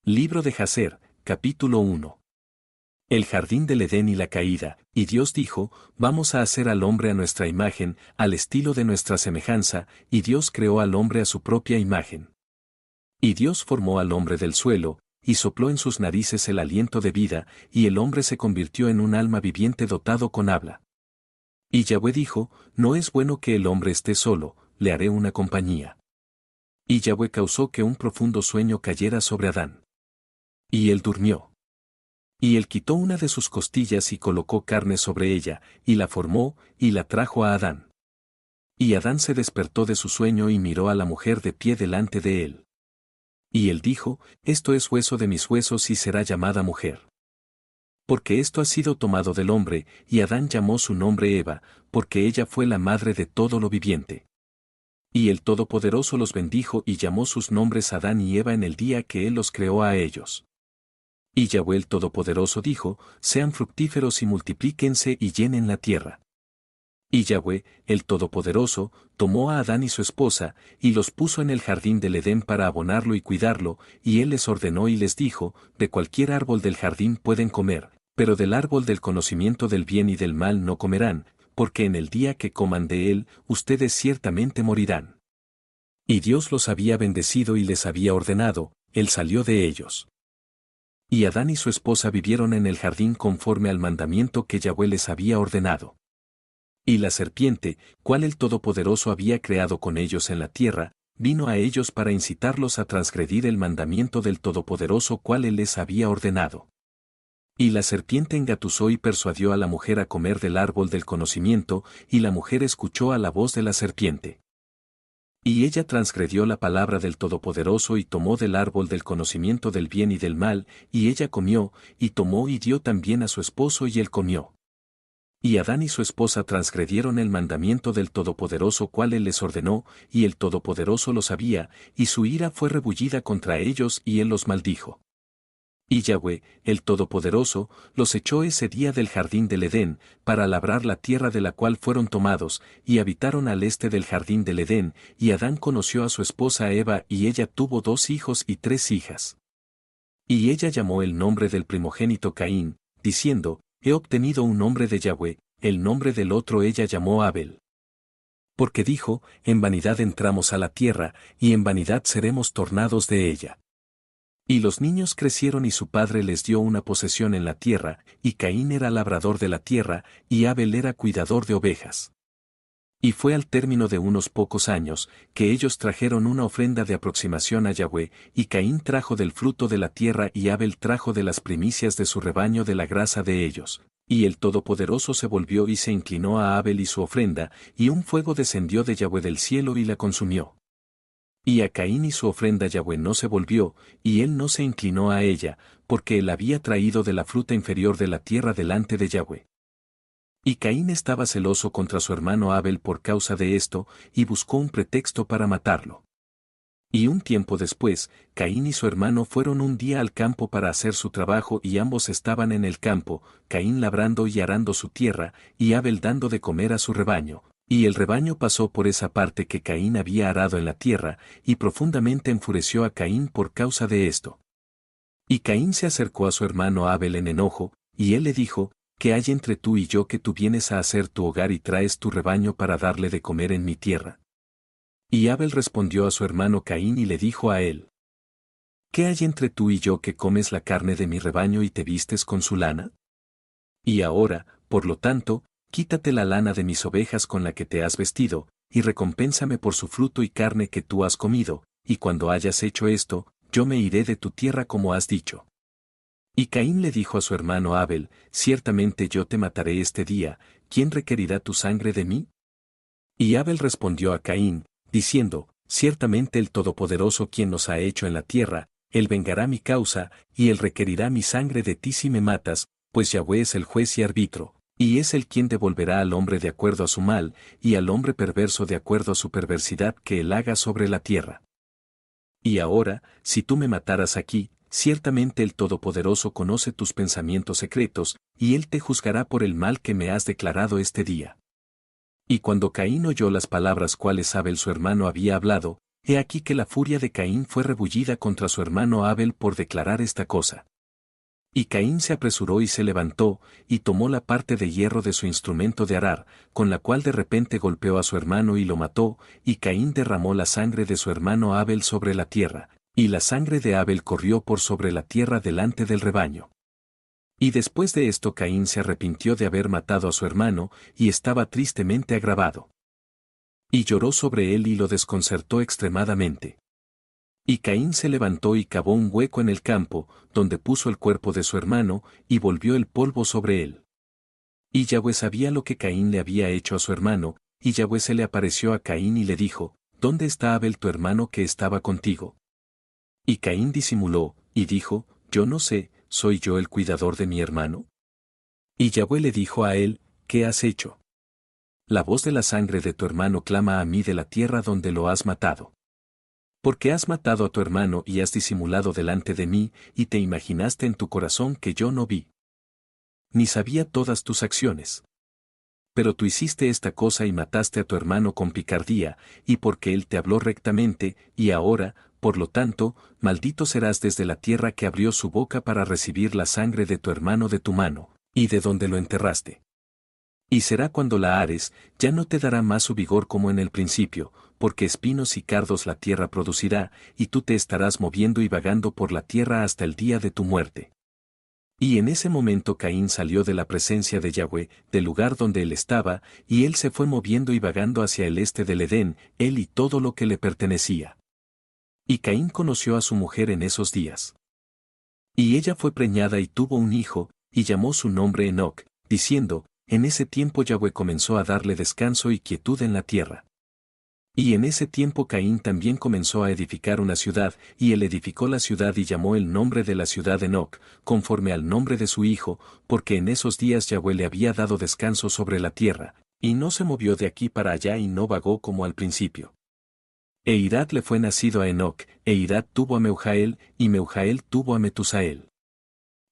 Libro de Jacer, capítulo 1. El jardín del Edén y la caída, y Dios dijo, vamos a hacer al hombre a nuestra imagen, al estilo de nuestra semejanza, y Dios creó al hombre a su propia imagen. Y Dios formó al hombre del suelo, y sopló en sus narices el aliento de vida, y el hombre se convirtió en un alma viviente dotado con habla. Y Yahweh dijo, no es bueno que el hombre esté solo, le haré una compañía. Y Yahweh causó que un profundo sueño cayera sobre Adán. Y él durmió. Y él quitó una de sus costillas y colocó carne sobre ella, y la formó, y la trajo a Adán. Y Adán se despertó de su sueño y miró a la mujer de pie delante de él. Y él dijo, esto es hueso de mis huesos y será llamada mujer. Porque esto ha sido tomado del hombre, y Adán llamó su nombre Eva, porque ella fue la madre de todo lo viviente. Y el Todopoderoso los bendijo y llamó sus nombres Adán y Eva en el día que él los creó a ellos. Y Yahweh el Todopoderoso dijo, sean fructíferos y multiplíquense y llenen la tierra. Y Yahweh, el Todopoderoso, tomó a Adán y su esposa, y los puso en el jardín del Edén para abonarlo y cuidarlo, y él les ordenó y les dijo, de cualquier árbol del jardín pueden comer, pero del árbol del conocimiento del bien y del mal no comerán, porque en el día que coman de él, ustedes ciertamente morirán. Y Dios los había bendecido y les había ordenado, él salió de ellos. Y Adán y su esposa vivieron en el jardín conforme al mandamiento que Yahweh les había ordenado. Y la serpiente, cual el Todopoderoso había creado con ellos en la tierra, vino a ellos para incitarlos a transgredir el mandamiento del Todopoderoso cual él les había ordenado. Y la serpiente engatusó y persuadió a la mujer a comer del árbol del conocimiento, y la mujer escuchó a la voz de la serpiente. Y ella transgredió la palabra del Todopoderoso y tomó del árbol del conocimiento del bien y del mal, y ella comió, y tomó y dio también a su esposo y él comió. Y Adán y su esposa transgredieron el mandamiento del Todopoderoso cual él les ordenó, y el Todopoderoso lo sabía, y su ira fue rebullida contra ellos y él los maldijo. Y Yahweh, el Todopoderoso, los echó ese día del jardín del Edén, para labrar la tierra de la cual fueron tomados, y habitaron al este del jardín del Edén, y Adán conoció a su esposa Eva y ella tuvo 2 hijos y 3 hijas. Y ella llamó el nombre del primogénito Caín, diciendo, he obtenido un nombre de Yahweh, el nombre del otro ella llamó Abel. Porque dijo, en vanidad entramos a la tierra, y en vanidad seremos tornados de ella. Y los niños crecieron y su padre les dio una posesión en la tierra, y Caín era labrador de la tierra, y Abel era cuidador de ovejas. Y fue al término de unos pocos años, que ellos trajeron una ofrenda de aproximación a Yahweh, y Caín trajo del fruto de la tierra y Abel trajo de las primicias de su rebaño de la grasa de ellos. Y el Todopoderoso se volvió y se inclinó a Abel y su ofrenda, y un fuego descendió de Yahweh del cielo y la consumió. Y a Caín y su ofrenda Yahweh no se volvió, y él no se inclinó a ella, porque él había traído de la fruta inferior de la tierra delante de Yahweh. Y Caín estaba celoso contra su hermano Abel por causa de esto, y buscó un pretexto para matarlo. Y un tiempo después, Caín y su hermano fueron un día al campo para hacer su trabajo y ambos estaban en el campo, Caín labrando y arando su tierra, y Abel dando de comer a su rebaño. Y el rebaño pasó por esa parte que Caín había arado en la tierra, y profundamente enfureció a Caín por causa de esto. Y Caín se acercó a su hermano Abel en enojo, y él le dijo, ¿qué hay entre tú y yo que tú vienes a hacer tu hogar y traes tu rebaño para darle de comer en mi tierra? Y Abel respondió a su hermano Caín y le dijo a él, ¿qué hay entre tú y yo que comes la carne de mi rebaño y te vistes con su lana? Y ahora, por lo tanto, quítate la lana de mis ovejas con la que te has vestido, y recompénsame por su fruto y carne que tú has comido, y cuando hayas hecho esto, yo me iré de tu tierra como has dicho. Y Caín le dijo a su hermano Abel, ciertamente yo te mataré este día, ¿quién requerirá tu sangre de mí? Y Abel respondió a Caín, diciendo, ciertamente el Todopoderoso quien nos ha hecho en la tierra, él vengará mi causa, y él requerirá mi sangre de ti si me matas, pues Yahweh es el juez y árbitro. Y es el quien devolverá al hombre de acuerdo a su mal, y al hombre perverso de acuerdo a su perversidad que él haga sobre la tierra. Y ahora, si tú me mataras aquí, ciertamente el Todopoderoso conoce tus pensamientos secretos, y él te juzgará por el mal que me has declarado este día. Y cuando Caín oyó las palabras cuales Abel su hermano había hablado, He aquí que la furia de Caín fue rebullida contra su hermano Abel por declarar esta cosa. Y Caín se apresuró y se levantó, y tomó la parte de hierro de su instrumento de arar, con la cual de repente golpeó a su hermano y lo mató, y Caín derramó la sangre de su hermano Abel sobre la tierra, y la sangre de Abel corrió por sobre la tierra delante del rebaño. Y después de esto Caín se arrepintió de haber matado a su hermano, y estaba tristemente agravado. Y lloró sobre él y lo desconcertó extremadamente. Y Caín se levantó y cavó un hueco en el campo, donde puso el cuerpo de su hermano, y volvió el polvo sobre él. Y Yahweh sabía lo que Caín le había hecho a su hermano, y Yahweh se le apareció a Caín y le dijo, ¿Dónde está Abel tu hermano que estaba contigo? Y Caín disimuló, y dijo, Yo no sé, ¿soy yo el cuidador de mi hermano? Y Yahweh le dijo a él, ¿qué has hecho? La voz de la sangre de tu hermano clama a mí de la tierra donde lo has matado. Porque has matado a tu hermano y has disimulado delante de mí, y te imaginaste en tu corazón que yo no vi. Ni sabía todas tus acciones. Pero tú hiciste esta cosa y mataste a tu hermano con picardía, y porque él te habló rectamente, y ahora, por lo tanto, maldito serás desde la tierra que abrió su boca para recibir la sangre de tu hermano de tu mano, y de donde lo enterraste. Y será cuando la ares, ya no te dará más su vigor como en el principio, porque espinos y cardos la tierra producirá, y tú te estarás moviendo y vagando por la tierra hasta el día de tu muerte. Y en ese momento Caín salió de la presencia de Yahweh, del lugar donde él estaba, y él se fue moviendo y vagando hacia el este del Edén, él y todo lo que le pertenecía. Y Caín conoció a su mujer en esos días. Y ella fue preñada y tuvo un hijo, y llamó su nombre Enoc, diciendo, en ese tiempo Yahweh comenzó a darle descanso y quietud en la tierra. Y en ese tiempo Caín también comenzó a edificar una ciudad, y él edificó la ciudad y llamó el nombre de la ciudad Enoc, conforme al nombre de su hijo, porque en esos días Yahweh le había dado descanso sobre la tierra, y no se movió de aquí para allá y no vagó como al principio. E Irad le fue nacido a Enoc, e Irad tuvo a Meujael, y Meujael tuvo a Metusael.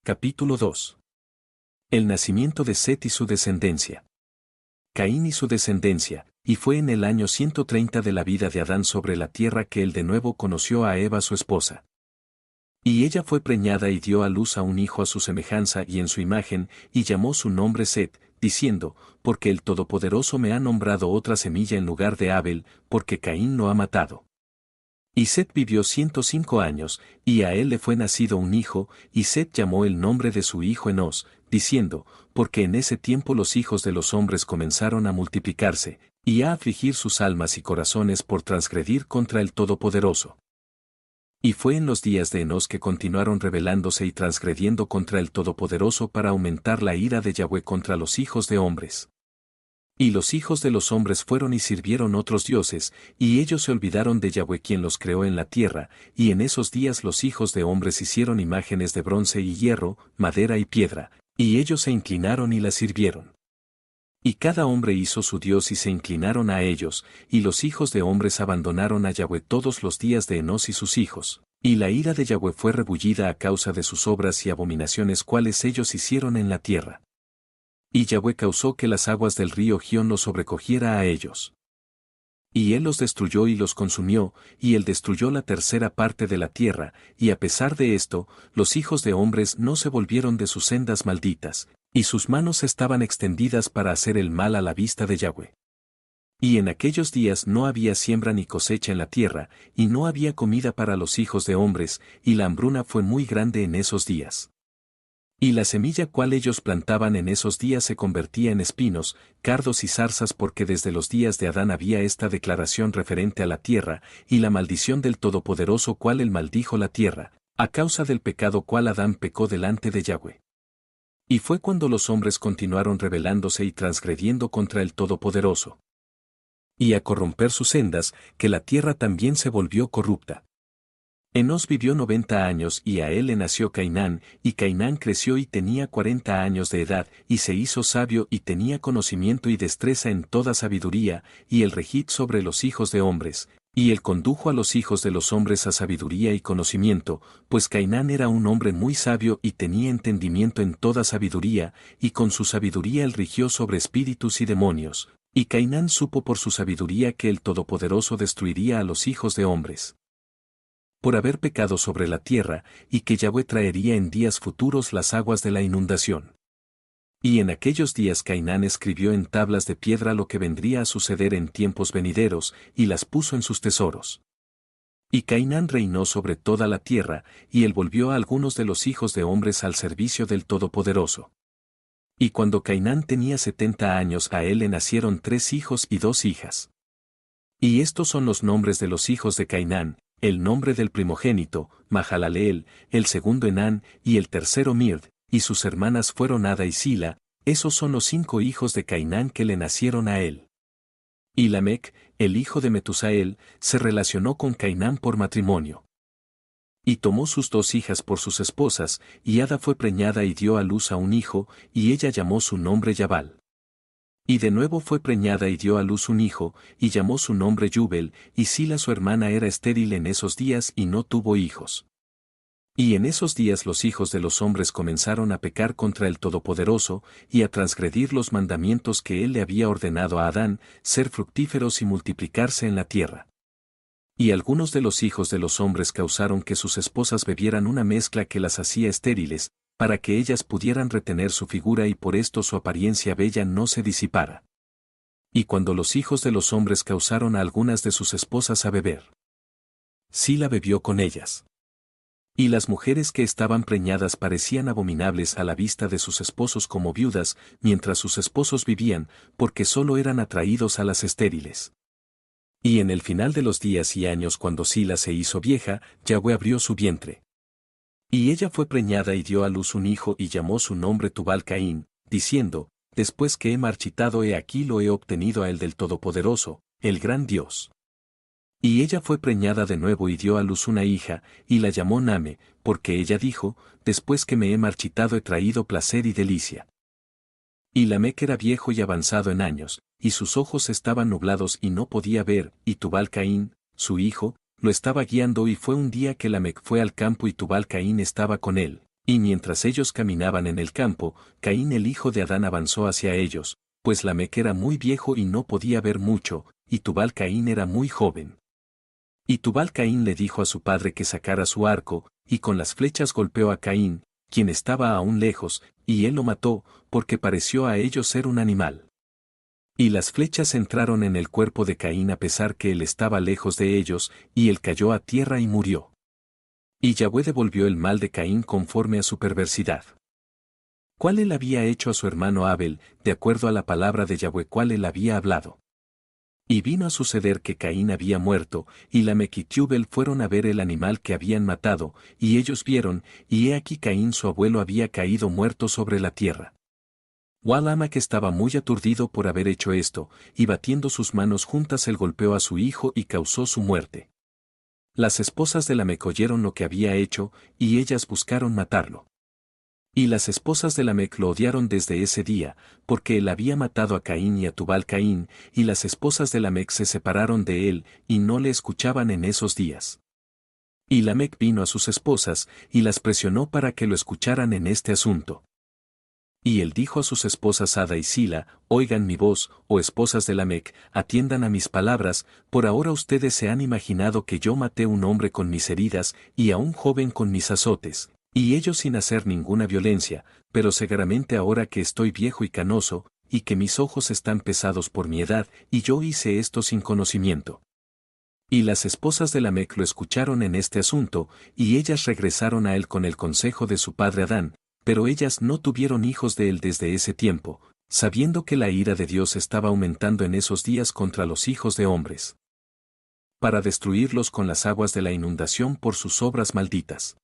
Capítulo 2. El nacimiento de Set y su descendencia. Caín y su descendencia, y fue en el año 130 de la vida de Adán sobre la tierra que él de nuevo conoció a Eva su esposa. Y ella fue preñada y dio a luz a un hijo a su semejanza y en su imagen, y llamó su nombre Set, diciendo, porque el Todopoderoso me ha nombrado otra semilla en lugar de Abel, porque Caín lo ha matado. Y Set vivió 105 años, y a él le fue nacido un hijo, y Set llamó el nombre de su hijo Enos, diciendo, porque en ese tiempo los hijos de los hombres comenzaron a multiplicarse, y a afligir sus almas y corazones por transgredir contra el Todopoderoso. Y fue en los días de Enos que continuaron rebelándose y transgrediendo contra el Todopoderoso para aumentar la ira de Yahweh contra los hijos de hombres. Y los hijos de los hombres fueron y sirvieron otros dioses, y ellos se olvidaron de Yahweh quien los creó en la tierra, y en esos días los hijos de hombres hicieron imágenes de bronce y hierro, madera y piedra, y ellos se inclinaron y las sirvieron. Y cada hombre hizo su dios y se inclinaron a ellos, y los hijos de hombres abandonaron a Yahweh todos los días de Enos y sus hijos, y la ira de Yahweh fue rebullida a causa de sus obras y abominaciones cuales ellos hicieron en la tierra. Y Yahweh causó que las aguas del río Gión los sobrecogiera a ellos. Y él los destruyó y los consumió, y él destruyó la tercera parte de la tierra, y a pesar de esto, los hijos de hombres no se volvieron de sus sendas malditas, y sus manos estaban extendidas para hacer el mal a la vista de Yahweh. Y en aquellos días no había siembra ni cosecha en la tierra, y no había comida para los hijos de hombres, y la hambruna fue muy grande en esos días. Y la semilla cual ellos plantaban en esos días se convertía en espinos, cardos y zarzas porque desde los días de Adán había esta declaración referente a la tierra, y la maldición del Todopoderoso cual él maldijo la tierra, a causa del pecado cual Adán pecó delante de Yahweh. Y fue cuando los hombres continuaron rebelándose y transgrediendo contra el Todopoderoso. Y a corromper sus sendas, que la tierra también se volvió corrupta. Enos vivió 90 años y a él le nació Cainán, y Cainán creció y tenía 40 años de edad, y se hizo sabio y tenía conocimiento y destreza en toda sabiduría, y el regid sobre los hijos de hombres, y él condujo a los hijos de los hombres a sabiduría y conocimiento, pues Cainán era un hombre muy sabio y tenía entendimiento en toda sabiduría, y con su sabiduría él rigió sobre espíritus y demonios, Y Cainán supo por su sabiduría que el Todopoderoso destruiría a los hijos de hombres por haber pecado sobre la tierra, y que Yahweh traería en días futuros las aguas de la inundación. Y en aquellos días Cainán escribió en tablas de piedra lo que vendría a suceder en tiempos venideros, y las puso en sus tesoros. Y Cainán reinó sobre toda la tierra, y él volvió a algunos de los hijos de hombres al servicio del Todopoderoso. Y cuando Cainán tenía 70 años a él le nacieron 3 hijos y 2 hijas. Y estos son los nombres de los hijos de Cainán: el nombre del primogénito, Mahalaleel; el segundo Enán; y el tercero Mird; y sus hermanas fueron Ada y Sila. Esos son los 5 hijos de Cainán que le nacieron a él. Y Lamec, el hijo de Metusael, se relacionó con Cainán por matrimonio. Y tomó sus 2 hijas por sus esposas, y Ada fue preñada y dio a luz a un hijo, y ella llamó su nombre Yabal. Y de nuevo fue preñada y dio a luz un hijo, y llamó su nombre Yubel; y Sila su hermana era estéril en esos días y no tuvo hijos. Y en esos días los hijos de los hombres comenzaron a pecar contra el Todopoderoso, y a transgredir los mandamientos que él le había ordenado a Adán, ser fructíferos y multiplicarse en la tierra. Y algunos de los hijos de los hombres causaron que sus esposas bebieran una mezcla que las hacía estériles, para que ellas pudieran retener su figura y por esto su apariencia bella no se disipara. Y cuando los hijos de los hombres causaron a algunas de sus esposas a beber, Sila bebió con ellas. Y las mujeres que estaban preñadas parecían abominables a la vista de sus esposos como viudas, mientras sus esposos vivían, porque sólo eran atraídos a las estériles. Y en el final de los días y años cuando Sila se hizo vieja, Yahweh abrió su vientre. Y ella fue preñada y dio a luz un hijo y llamó su nombre Tubal-Caín, diciendo: después que he marchitado he aquí lo he obtenido a él del Todopoderoso, el gran Dios. Y ella fue preñada de nuevo y dio a luz una hija, y la llamó Name, porque ella dijo: después que me he marchitado he traído placer y delicia. Y Lamec era viejo y avanzado en años, y sus ojos estaban nublados y no podía ver, y Tubal-Caín, su hijo, lo estaba guiando. Y fue un día que Lamec fue al campo y Tubal-Caín estaba con él, y mientras ellos caminaban en el campo, Caín el hijo de Adán avanzó hacia ellos, pues Lamec era muy viejo y no podía ver mucho, y Tubal-Caín era muy joven. Y Tubal-Caín le dijo a su padre que sacara su arco, y con las flechas golpeó a Caín, quien estaba aún lejos, y él lo mató, porque pareció a ellos ser un animal. Y las flechas entraron en el cuerpo de Caín a pesar que él estaba lejos de ellos, y él cayó a tierra y murió. Y Yahweh devolvió el mal de Caín conforme a su perversidad. ¿Cuál él había hecho a su hermano Abel, de acuerdo a la palabra de Yahweh cuál él había hablado? Y vino a suceder que Caín había muerto, y Lamec y Tubal fueron a ver el animal que habían matado, y ellos vieron, y he aquí Caín su abuelo había caído muerto sobre la tierra. Lamec estaba muy aturdido por haber hecho esto, y batiendo sus manos juntas él golpeó a su hijo y causó su muerte. Las esposas de Lamec oyeron lo que había hecho, y ellas buscaron matarlo. Y las esposas de Lamec lo odiaron desde ese día, porque él había matado a Caín y a Tubal-Caín, y las esposas de Lamec se separaron de él, y no le escuchaban en esos días. Y Lamec vino a sus esposas, y las presionó para que lo escucharan en este asunto. Y él dijo a sus esposas Ada y Sila: oigan mi voz, oh esposas de Lamec, atiendan a mis palabras, por ahora ustedes se han imaginado que yo maté un hombre con mis heridas, y a un joven con mis azotes. Y ellos sin hacer ninguna violencia, pero seguramente ahora que estoy viejo y canoso, y que mis ojos están pesados por mi edad, y yo hice esto sin conocimiento. Y las esposas de Lamec lo escucharon en este asunto, y ellas regresaron a él con el consejo de su padre Adán, pero ellas no tuvieron hijos de él desde ese tiempo, sabiendo que la ira de Dios estaba aumentando en esos días contra los hijos de hombres, para destruirlos con las aguas de la inundación por sus obras malditas.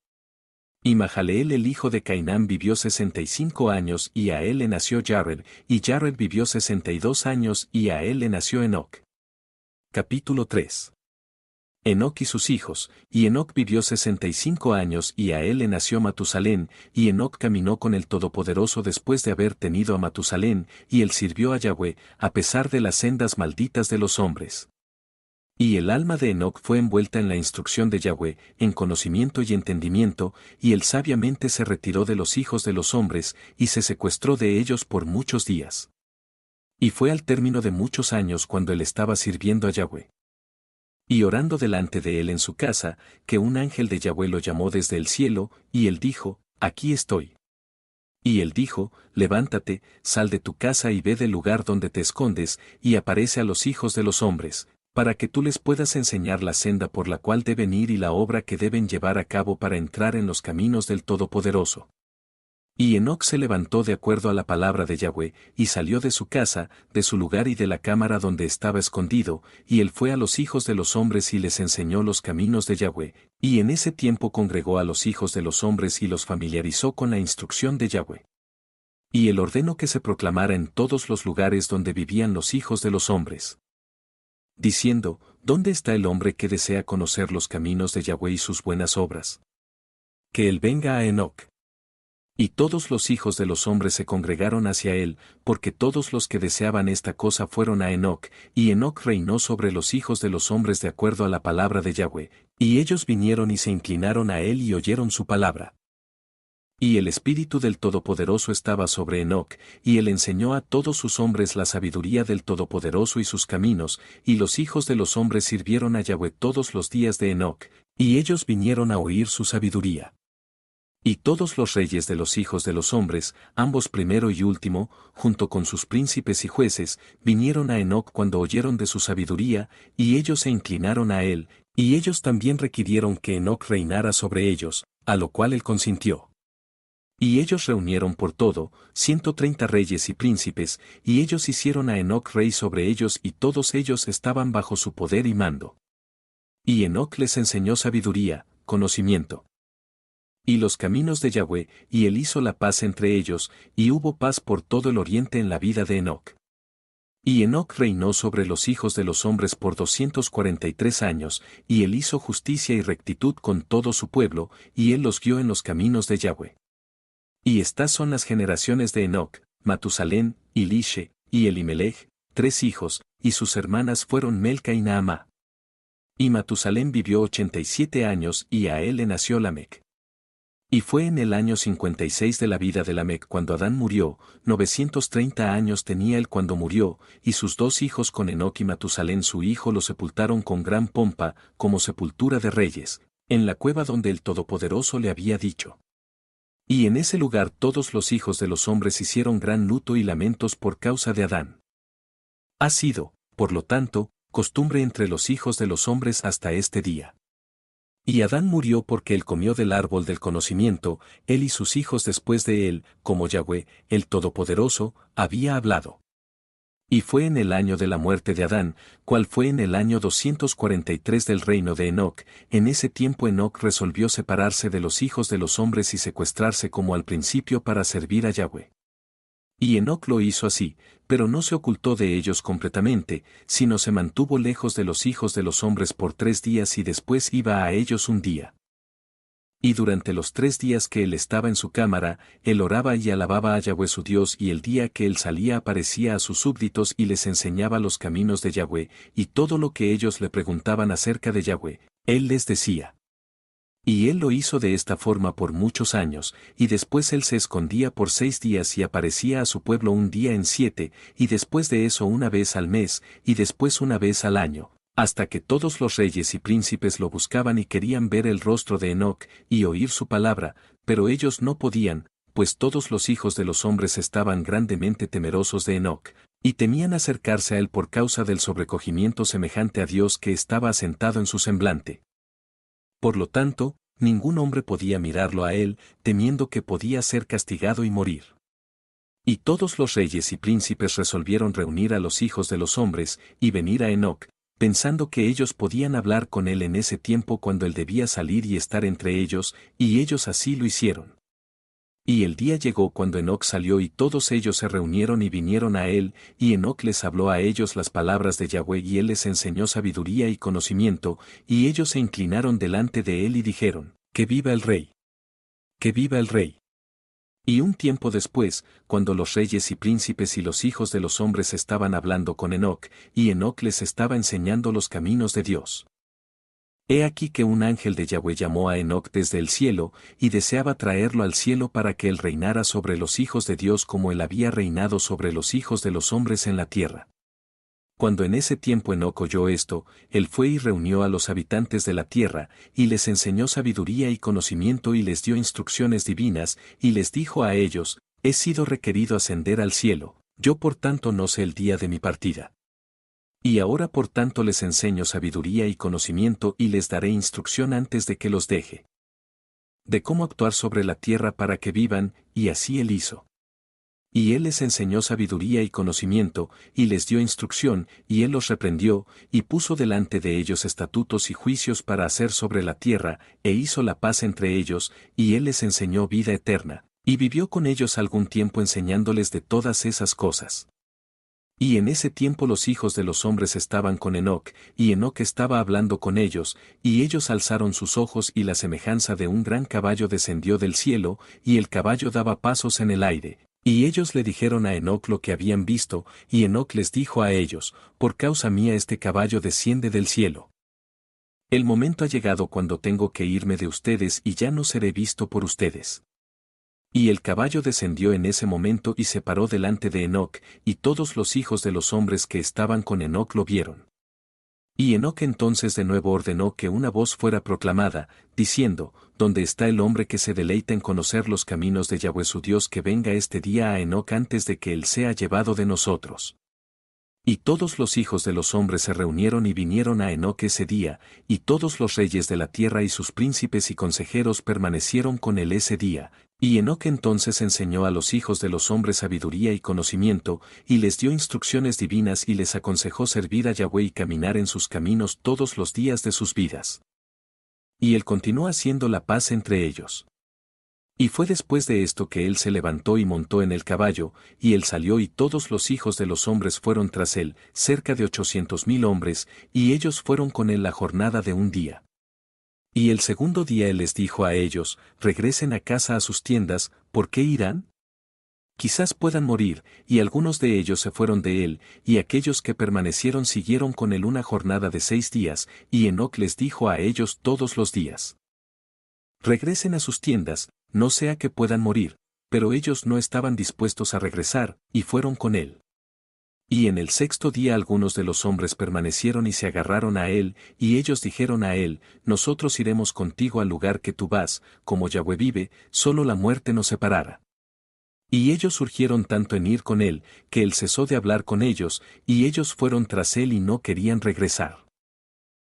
Y Mahalaleel el hijo de Cainán vivió 65 años y a él le nació Jared, y Jared vivió 62 años y a él le nació Enoc. Capítulo 3. Enoc y sus hijos, y Enoc vivió 65 años y a él le nació Matusalén, y Enoc caminó con el Todopoderoso después de haber tenido a Matusalén, y él sirvió a Yahweh, a pesar de las sendas malditas de los hombres. Y el alma de Enoc fue envuelta en la instrucción de Yahweh, en conocimiento y entendimiento, y él sabiamente se retiró de los hijos de los hombres, y se secuestró de ellos por muchos días. Y fue al término de muchos años cuando él estaba sirviendo a Yahweh y orando delante de él en su casa, que un ángel de Yahweh lo llamó desde el cielo, y él dijo, aquí estoy. Y él dijo, levántate, sal de tu casa y ve del lugar donde te escondes, y aparece a los hijos de los hombres, para que tú les puedas enseñar la senda por la cual deben ir y la obra que deben llevar a cabo para entrar en los caminos del Todopoderoso. Y Enoc se levantó de acuerdo a la palabra de Yahweh, y salió de su casa, de su lugar y de la cámara donde estaba escondido, y él fue a los hijos de los hombres y les enseñó los caminos de Yahweh, y en ese tiempo congregó a los hijos de los hombres y los familiarizó con la instrucción de Yahweh. Y él ordenó que se proclamara en todos los lugares donde vivían los hijos de los hombres, diciendo, ¿dónde está el hombre que desea conocer los caminos de Yahweh y sus buenas obras? Que él venga a Enoc. Y todos los hijos de los hombres se congregaron hacia él, porque todos los que deseaban esta cosa fueron a Enoc, y Enoc reinó sobre los hijos de los hombres de acuerdo a la palabra de Yahweh, y ellos vinieron y se inclinaron a él y oyeron su palabra. Y el Espíritu del Todopoderoso estaba sobre Enoc, y él enseñó a todos sus hombres la sabiduría del Todopoderoso y sus caminos, y los hijos de los hombres sirvieron a Yahweh todos los días de Enoc, y ellos vinieron a oír su sabiduría. Y todos los reyes de los hijos de los hombres, ambos primero y último, junto con sus príncipes y jueces, vinieron a Enoc cuando oyeron de su sabiduría, y ellos se inclinaron a él, y ellos también requirieron que Enoc reinara sobre ellos, a lo cual él consintió. Y ellos reunieron por todo, 130 reyes y príncipes, y ellos hicieron a Enoc rey sobre ellos y todos ellos estaban bajo su poder y mando. Y Enoc les enseñó sabiduría, conocimiento y los caminos de Yahweh, y él hizo la paz entre ellos, y hubo paz por todo el oriente en la vida de Enoc. Y Enoc reinó sobre los hijos de los hombres por 243 años, y él hizo justicia y rectitud con todo su pueblo, y él los guió en los caminos de Yahweh. Y estas son las generaciones de Enoc, Matusalén, y Lishe, y Elimelech, 3 hijos, y sus hermanas fueron Melca y Naamá. Y Matusalén vivió 87 años y a él le nació Lamec. Y fue en el año 56 de la vida de Lamec cuando Adán murió, 930 años tenía él cuando murió, y sus 2 hijos con Enoc y Matusalén su hijo lo sepultaron con gran pompa, como sepultura de reyes, en la cueva donde el Todopoderoso le había dicho. Y en ese lugar todos los hijos de los hombres hicieron gran luto y lamentos por causa de Adán. Ha sido, por lo tanto, costumbre entre los hijos de los hombres hasta este día. Y Adán murió porque él comió del árbol del conocimiento, él y sus hijos después de él, como Yahweh, el Todopoderoso, había hablado. Y fue en el año de la muerte de Adán, cual fue en el año 243 del reino de Enoc, en ese tiempo Enoc resolvió separarse de los hijos de los hombres y secuestrarse como al principio para servir a Yahweh. Y Enoc lo hizo así, pero no se ocultó de ellos completamente, sino se mantuvo lejos de los hijos de los hombres por 3 días y después iba a ellos un día. Y durante los 3 días que él estaba en su cámara, él oraba y alababa a Yahweh su Dios, y el día que él salía aparecía a sus súbditos y les enseñaba los caminos de Yahweh, y todo lo que ellos le preguntaban acerca de Yahweh, él les decía. Y él lo hizo de esta forma por muchos años, y después él se escondía por 6 días y aparecía a su pueblo un día en 7, y después de eso una vez al mes, y después una vez al año, hasta que todos los reyes y príncipes lo buscaban y querían ver el rostro de Enoc, y oír su palabra, pero ellos no podían, pues todos los hijos de los hombres estaban grandemente temerosos de Enoc, y temían acercarse a él por causa del sobrecogimiento semejante a Dios que estaba asentado en su semblante. Por lo tanto, ningún hombre podía mirarlo a él, temiendo que podía ser castigado y morir. Y todos los reyes y príncipes resolvieron reunir a los hijos de los hombres, y venir a Enoc, pensando que ellos podían hablar con él en ese tiempo cuando él debía salir y estar entre ellos, y ellos así lo hicieron. Y el día llegó cuando Enoc salió y todos ellos se reunieron y vinieron a él, y Enoc les habló a ellos las palabras de Yahweh y él les enseñó sabiduría y conocimiento, y ellos se inclinaron delante de él y dijeron, ¡que viva el rey! ¡Que viva el rey! Y un tiempo después, cuando los reyes y príncipes y los hijos de los hombres estaban hablando con Enoc, y Enoc les estaba enseñando los caminos de Dios. He aquí que un ángel de Yahweh llamó a Enoc desde el cielo, y deseaba traerlo al cielo para que él reinara sobre los hijos de Dios como él había reinado sobre los hijos de los hombres en la tierra. Cuando en ese tiempo Enoc oyó esto, él fue y reunió a los habitantes de la tierra, y les enseñó sabiduría y conocimiento y les dio instrucciones divinas, y les dijo a ellos, he sido requerido ascender al cielo, yo por tanto no sé el día de mi partida. Y ahora por tanto les enseño sabiduría y conocimiento y les daré instrucción antes de que los deje. De cómo actuar sobre la tierra para que vivan, y así él hizo. Y él les enseñó sabiduría y conocimiento, y les dio instrucción, y él los reprendió, y puso delante de ellos estatutos y juicios para hacer sobre la tierra, e hizo la paz entre ellos, y él les enseñó vida eterna, y vivió con ellos algún tiempo enseñándoles de todas esas cosas. Y en ese tiempo los hijos de los hombres estaban con Enoc, y Enoc estaba hablando con ellos, y ellos alzaron sus ojos y la semejanza de un gran caballo descendió del cielo, y el caballo daba pasos en el aire. Y ellos le dijeron a Enoc lo que habían visto, y Enoc les dijo a ellos, por causa mía este caballo desciende del cielo. El momento ha llegado cuando tengo que irme de ustedes y ya no seré visto por ustedes. Y el caballo descendió en ese momento y se paró delante de Enoc, y todos los hijos de los hombres que estaban con Enoc lo vieron. Y Enoc entonces de nuevo ordenó que una voz fuera proclamada, diciendo, ¿dónde está el hombre que se deleita en conocer los caminos de Yahweh su Dios que venga este día a Enoc antes de que él sea llevado de nosotros? Y todos los hijos de los hombres se reunieron y vinieron a Enoc ese día, y todos los reyes de la tierra y sus príncipes y consejeros permanecieron con él ese día. Y Enoc entonces enseñó a los hijos de los hombres sabiduría y conocimiento, y les dio instrucciones divinas y les aconsejó servir a Yahweh y caminar en sus caminos todos los días de sus vidas. Y él continuó haciendo la paz entre ellos. Y fue después de esto que él se levantó y montó en el caballo, y él salió y todos los hijos de los hombres fueron tras él, cerca de 800,000 hombres, y ellos fueron con él la jornada de un día. Y el segundo día él les dijo a ellos, regresen a casa a sus tiendas, ¿por qué irán? Quizás puedan morir, y algunos de ellos se fueron de él, y aquellos que permanecieron siguieron con él una jornada de 6 días, y Enoc les dijo a ellos todos los días. Regresen a sus tiendas, no sea que puedan morir, pero ellos no estaban dispuestos a regresar, y fueron con él. Y en el sexto día algunos de los hombres permanecieron y se agarraron a él, y ellos dijeron a él, nosotros iremos contigo al lugar que tú vas, como Yahweh vive, solo la muerte nos separará. Y ellos surgieron tanto en ir con él, que él cesó de hablar con ellos, y ellos fueron tras él y no querían regresar.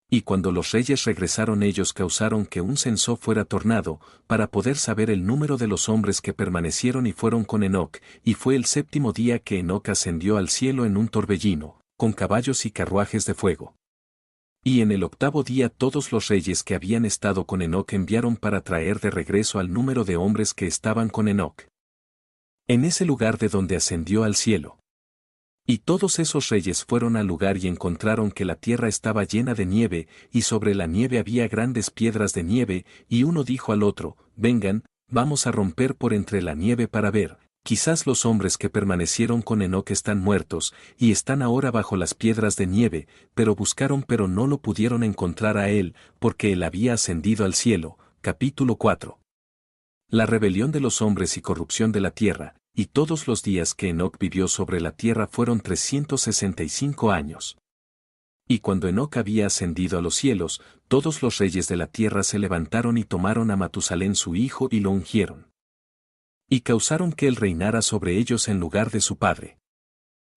Y cuando los reyes regresaron ellos causaron que un censo fuera tornado, para poder saber el número de los hombres que permanecieron y fueron con Enoc, y fue el séptimo día que Enoc ascendió al cielo en un torbellino, con caballos y carruajes de fuego. Y en el octavo día todos los reyes que habían estado con Enoc enviaron para traer de regreso al número de hombres que estaban con Enoc. En ese lugar de donde ascendió al cielo. Y todos esos reyes fueron al lugar y encontraron que la tierra estaba llena de nieve, y sobre la nieve había grandes piedras de nieve, y uno dijo al otro, vengan, vamos a romper por entre la nieve para ver, quizás los hombres que permanecieron con Enoc están muertos, y están ahora bajo las piedras de nieve, pero buscaron pero no lo pudieron encontrar a él, porque él había ascendido al cielo. Capítulo 4. La rebelión de los hombres y corrupción de la tierra. Y todos los días que Enoc vivió sobre la tierra fueron 365 años. Y cuando Enoc había ascendido a los cielos, todos los reyes de la tierra se levantaron y tomaron a Matusalén su hijo y lo ungieron. Y causaron que él reinara sobre ellos en lugar de su padre.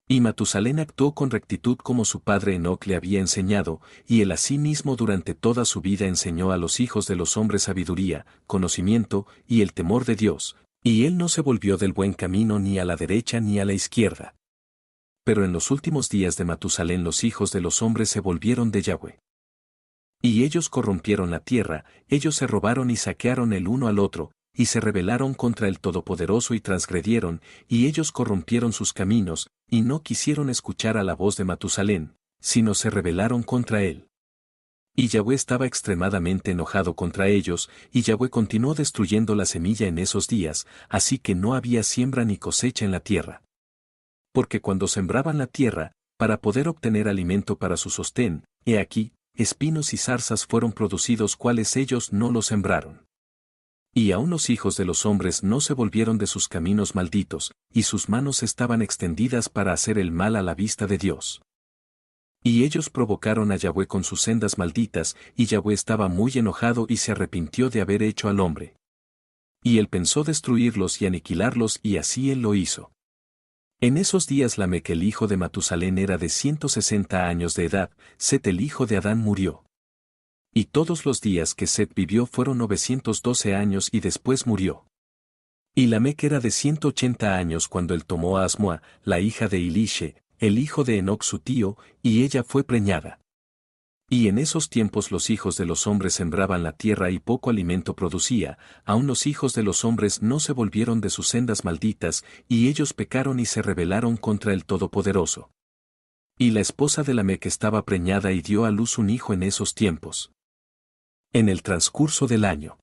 Y Matusalén actuó con rectitud como su padre Enoc le había enseñado, y él asimismo durante toda su vida enseñó a los hijos de los hombres sabiduría, conocimiento y el temor de Dios. Y él no se volvió del buen camino ni a la derecha ni a la izquierda. Pero en los últimos días de Matusalén los hijos de los hombres se volvieron de Yahweh. Y ellos corrompieron la tierra, ellos se robaron y saquearon el uno al otro, y se rebelaron contra el Todopoderoso y transgredieron, y ellos corrompieron sus caminos, y no quisieron escuchar a la voz de Matusalén, sino se rebelaron contra él. Y Yahweh estaba extremadamente enojado contra ellos, y Yahweh continuó destruyendo la semilla en esos días, así que no había siembra ni cosecha en la tierra. Porque cuando sembraban la tierra, para poder obtener alimento para su sostén, he aquí, espinos y zarzas fueron producidos cuales ellos no los sembraron. Y aún los hijos de los hombres no se volvieron de sus caminos malditos, y sus manos estaban extendidas para hacer el mal a la vista de Dios. Y ellos provocaron a Yahweh con sus sendas malditas, y Yahweh estaba muy enojado y se arrepintió de haber hecho al hombre. Y él pensó destruirlos y aniquilarlos, y así él lo hizo. En esos días Lamec el hijo de Matusalén era de 160 años de edad, Set el hijo de Adán murió. Y todos los días que Set vivió fueron 912 años y después murió. Y Lamec era de 180 años cuando él tomó a Asmua, la hija de Ilishe, el hijo de Enoc su tío, y ella fue preñada. Y en esos tiempos los hijos de los hombres sembraban la tierra y poco alimento producía, aun los hijos de los hombres no se volvieron de sus sendas malditas, y ellos pecaron y se rebelaron contra el Todopoderoso. Y la esposa de Lamec estaba preñada y dio a luz un hijo en esos tiempos. En el transcurso del año.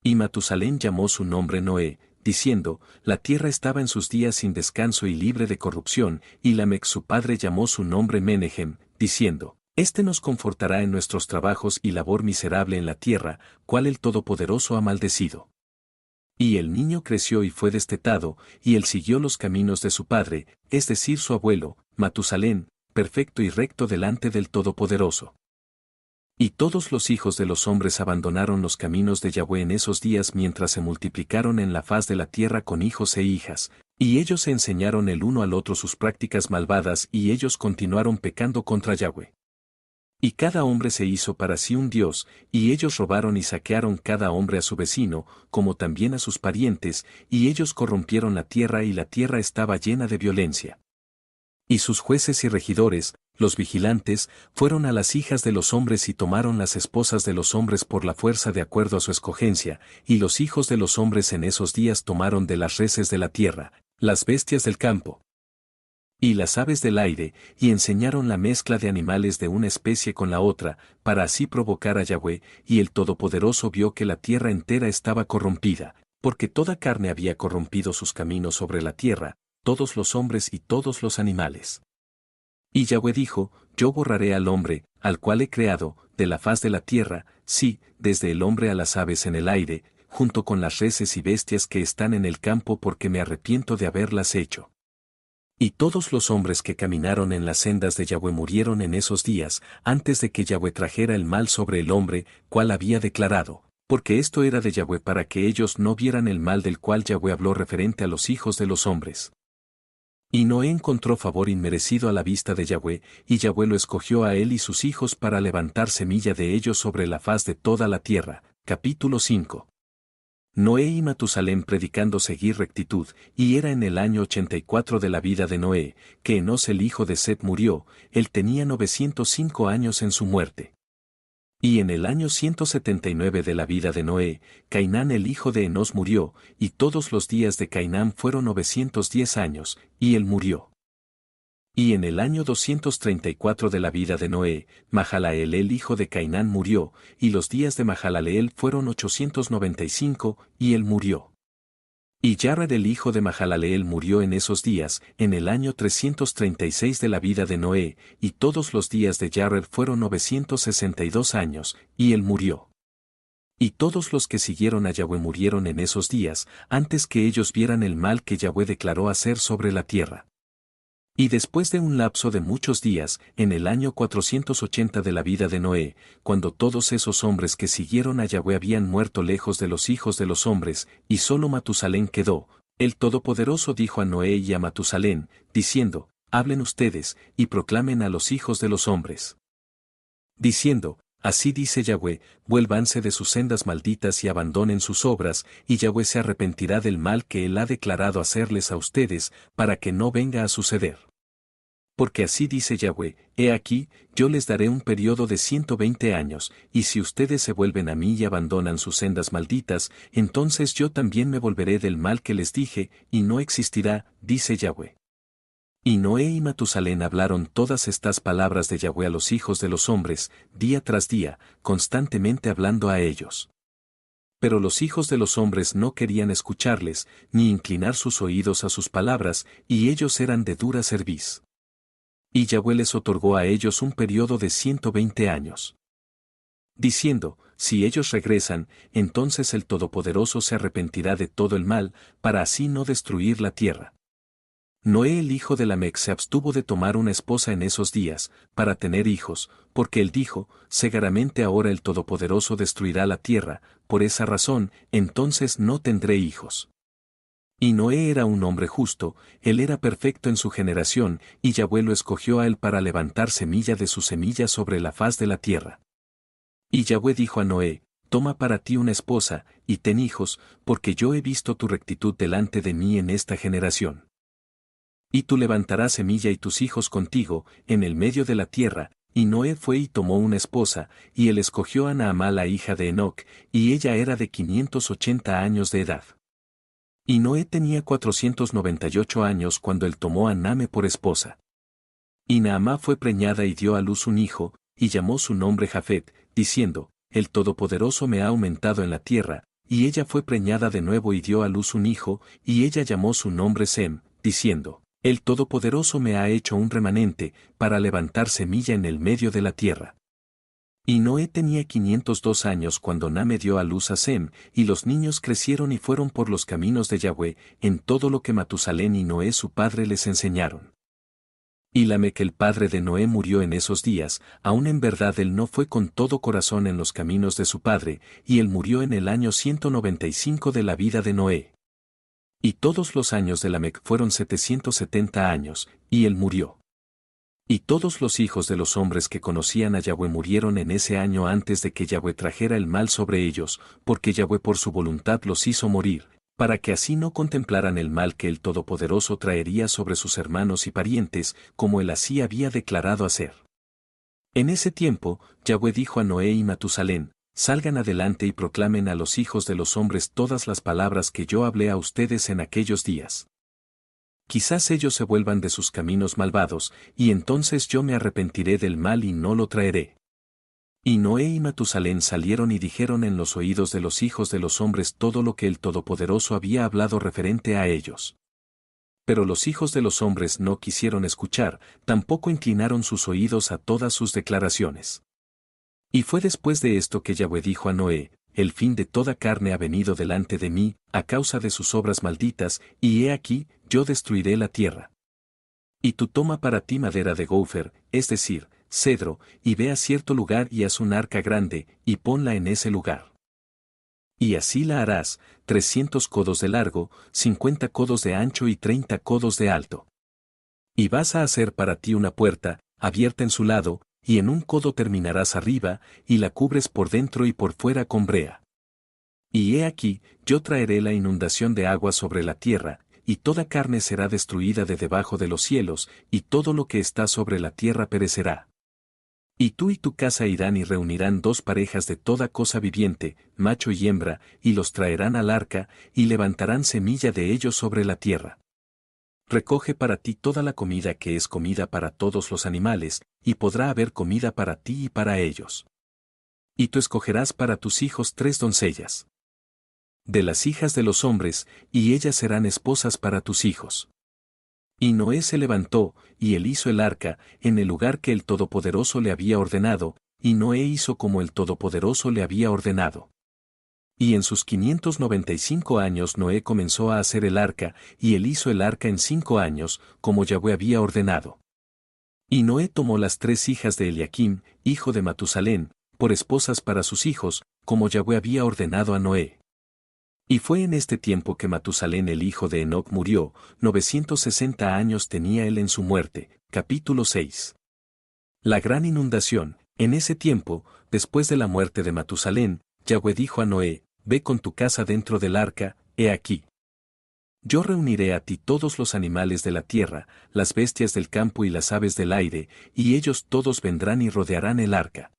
Y Matusalén llamó su nombre Noé, diciendo, la tierra estaba en sus días sin descanso y libre de corrupción, y Lamec su padre llamó su nombre Menehem, diciendo, este nos confortará en nuestros trabajos y labor miserable en la tierra, cual el Todopoderoso ha maldecido. Y el niño creció y fue destetado, y él siguió los caminos de su padre, es decir su abuelo, Matusalén, perfecto y recto delante del Todopoderoso. Y todos los hijos de los hombres abandonaron los caminos de Yahweh en esos días mientras se multiplicaron en la faz de la tierra con hijos e hijas, y ellos se enseñaron el uno al otro sus prácticas malvadas y ellos continuaron pecando contra Yahweh. Y cada hombre se hizo para sí un dios, y ellos robaron y saquearon cada hombre a su vecino, como también a sus parientes, y ellos corrompieron la tierra y la tierra estaba llena de violencia. Y sus jueces y regidores, los vigilantes, fueron a las hijas de los hombres y tomaron las esposas de los hombres por la fuerza de acuerdo a su escogencia, y los hijos de los hombres en esos días tomaron de las reses de la tierra, las bestias del campo y las aves del aire, y enseñaron la mezcla de animales de una especie con la otra, para así provocar a Yahweh, y el Todopoderoso vio que la tierra entera estaba corrompida, porque toda carne había corrompido sus caminos sobre la tierra, todos los hombres y todos los animales. Y Yahweh dijo, yo borraré al hombre, al cual he creado, de la faz de la tierra, sí, desde el hombre a las aves en el aire, junto con las reses y bestias que están en el campo porque me arrepiento de haberlas hecho. Y todos los hombres que caminaron en las sendas de Yahweh murieron en esos días, antes de que Yahweh trajera el mal sobre el hombre, cual había declarado, porque esto era de Yahweh para que ellos no vieran el mal del cual Yahweh habló referente a los hijos de los hombres. Y Noé encontró favor inmerecido a la vista de Yahweh, y Yahweh lo escogió a él y sus hijos para levantar semilla de ellos sobre la faz de toda la tierra. Capítulo 5. Noé y Matusalén predicando seguir rectitud, y era en el año 84 de la vida de Noé, que Enos el hijo de Set murió, él tenía 905 años en su muerte. Y en el año 179 de la vida de Noé, Cainán el hijo de Enos murió, y todos los días de Cainán fueron 910 años, y él murió. Y en el año 234 de la vida de Noé, Mahalaleel el hijo de Cainán murió, y los días de Mahalaleel fueron 895, y él murió. Y Yared el hijo de Mahalaleel murió en esos días, en el año 336 de la vida de Noé, y todos los días de Yared fueron 962 años, y él murió. Y todos los que siguieron a Yahweh murieron en esos días, antes que ellos vieran el mal que Yahweh declaró hacer sobre la tierra. Y después de un lapso de muchos días, en el año 480 de la vida de Noé, cuando todos esos hombres que siguieron a Yahweh habían muerto lejos de los hijos de los hombres, y solo Matusalén quedó, el Todopoderoso dijo a Noé y a Matusalén, diciendo, hablen ustedes, y proclamen a los hijos de los hombres. Diciendo, así dice Yahweh, vuélvanse de sus sendas malditas y abandonen sus obras, y Yahweh se arrepentirá del mal que él ha declarado hacerles a ustedes, para que no venga a suceder. Porque así dice Yahweh, he aquí, yo les daré un periodo de 120 años, y si ustedes se vuelven a mí y abandonan sus sendas malditas, entonces yo también me volveré del mal que les dije, y no existirá, dice Yahweh. Y Noé y Matusalén hablaron todas estas palabras de Yahweh a los hijos de los hombres, día tras día, constantemente hablando a ellos. Pero los hijos de los hombres no querían escucharles, ni inclinar sus oídos a sus palabras, y ellos eran de dura cerviz. Y Yahweh les otorgó a ellos un periodo de 120 años. Diciendo, si ellos regresan, entonces el Todopoderoso se arrepentirá de todo el mal, para así no destruir la tierra. Noé el hijo de Lamec se abstuvo de tomar una esposa en esos días, para tener hijos, porque él dijo, seguramente ahora el Todopoderoso destruirá la tierra, por esa razón, entonces no tendré hijos. Y Noé era un hombre justo, él era perfecto en su generación, y Yahweh lo escogió a él para levantar semilla de su semilla sobre la faz de la tierra. Y Yahweh dijo a Noé, toma para ti una esposa, y ten hijos, porque yo he visto tu rectitud delante de mí en esta generación. Y tú levantarás semilla y tus hijos contigo, en el medio de la tierra, y Noé fue y tomó una esposa, y él escogió a Naamá la hija de Enoc, y ella era de 580 años de edad. Y Noé tenía 498 años cuando él tomó a Name por esposa. Y Naamá fue preñada y dio a luz un hijo, y llamó su nombre Jafet, diciendo, el Todopoderoso me ha aumentado en la tierra, y ella fue preñada de nuevo y dio a luz un hijo, y ella llamó su nombre Sem, diciendo, el Todopoderoso me ha hecho un remanente, para levantar semilla en el medio de la tierra. Y Noé tenía 502 años cuando Name dio a luz a Sem, y los niños crecieron y fueron por los caminos de Yahweh, en todo lo que Matusalén y Noé su padre les enseñaron. Y Lamec el padre de Noé murió en esos días, aun en verdad él no fue con todo corazón en los caminos de su padre, y él murió en el año 195 de la vida de Noé. Y todos los años de Lamec fueron 770 años, y él murió. Y todos los hijos de los hombres que conocían a Yahweh murieron en ese año antes de que Yahweh trajera el mal sobre ellos, porque Yahweh por su voluntad los hizo morir, para que así no contemplaran el mal que el Todopoderoso traería sobre sus hermanos y parientes, como él así había declarado hacer. En ese tiempo, Yahweh dijo a Noé y Matusalén, salgan adelante y proclamen a los hijos de los hombres todas las palabras que yo hablé a ustedes en aquellos días. Quizás ellos se vuelvan de sus caminos malvados, y entonces yo me arrepentiré del mal y no lo traeré. Y Noé y Matusalén salieron y dijeron en los oídos de los hijos de los hombres todo lo que el Todopoderoso había hablado referente a ellos. Pero los hijos de los hombres no quisieron escuchar, tampoco inclinaron sus oídos a todas sus declaraciones. Y fue después de esto que Yahweh dijo a Noé, el fin de toda carne ha venido delante de mí, a causa de sus obras malditas, y he aquí, yo destruiré la tierra. Y tú toma para ti madera de gopher, es decir, cedro, y ve a cierto lugar y haz un arca grande, y ponla en ese lugar. Y así la harás, 300 codos de largo, 50 codos de ancho y 30 codos de alto. Y vas a hacer para ti una puerta, abierta en su lado, y en un codo terminarás arriba, y la cubres por dentro y por fuera con brea. Y he aquí, yo traeré la inundación de agua sobre la tierra, y toda carne será destruida de debajo de los cielos, y todo lo que está sobre la tierra perecerá. Y tú y tu casa irán y reunirán 2 parejas de toda cosa viviente, macho y hembra, y los traerán al arca, y levantarán semilla de ellos sobre la tierra. Recoge para ti toda la comida que es comida para todos los animales, y podrá haber comida para ti y para ellos. Y tú escogerás para tus hijos 3 doncellas de las hijas de los hombres, y ellas serán esposas para tus hijos. Y Noé se levantó, y él hizo el arca, en el lugar que el Todopoderoso le había ordenado, y Noé hizo como el Todopoderoso le había ordenado. Y en sus 595 años Noé comenzó a hacer el arca, y él hizo el arca en 5 años, como Yahweh había ordenado. Y Noé tomó las 3 hijas de Eliakim, hijo de Matusalén, por esposas para sus hijos, como Yahweh había ordenado a Noé. Y fue en este tiempo que Matusalén el hijo de Enoc murió, 960 años tenía él en su muerte. Capítulo 6. La gran inundación. En ese tiempo, después de la muerte de Matusalén, Yahweh dijo a Noé, ve con tu casa dentro del arca, he aquí. Yo reuniré a ti todos los animales de la tierra, las bestias del campo y las aves del aire, y ellos todos vendrán y rodearán el arca.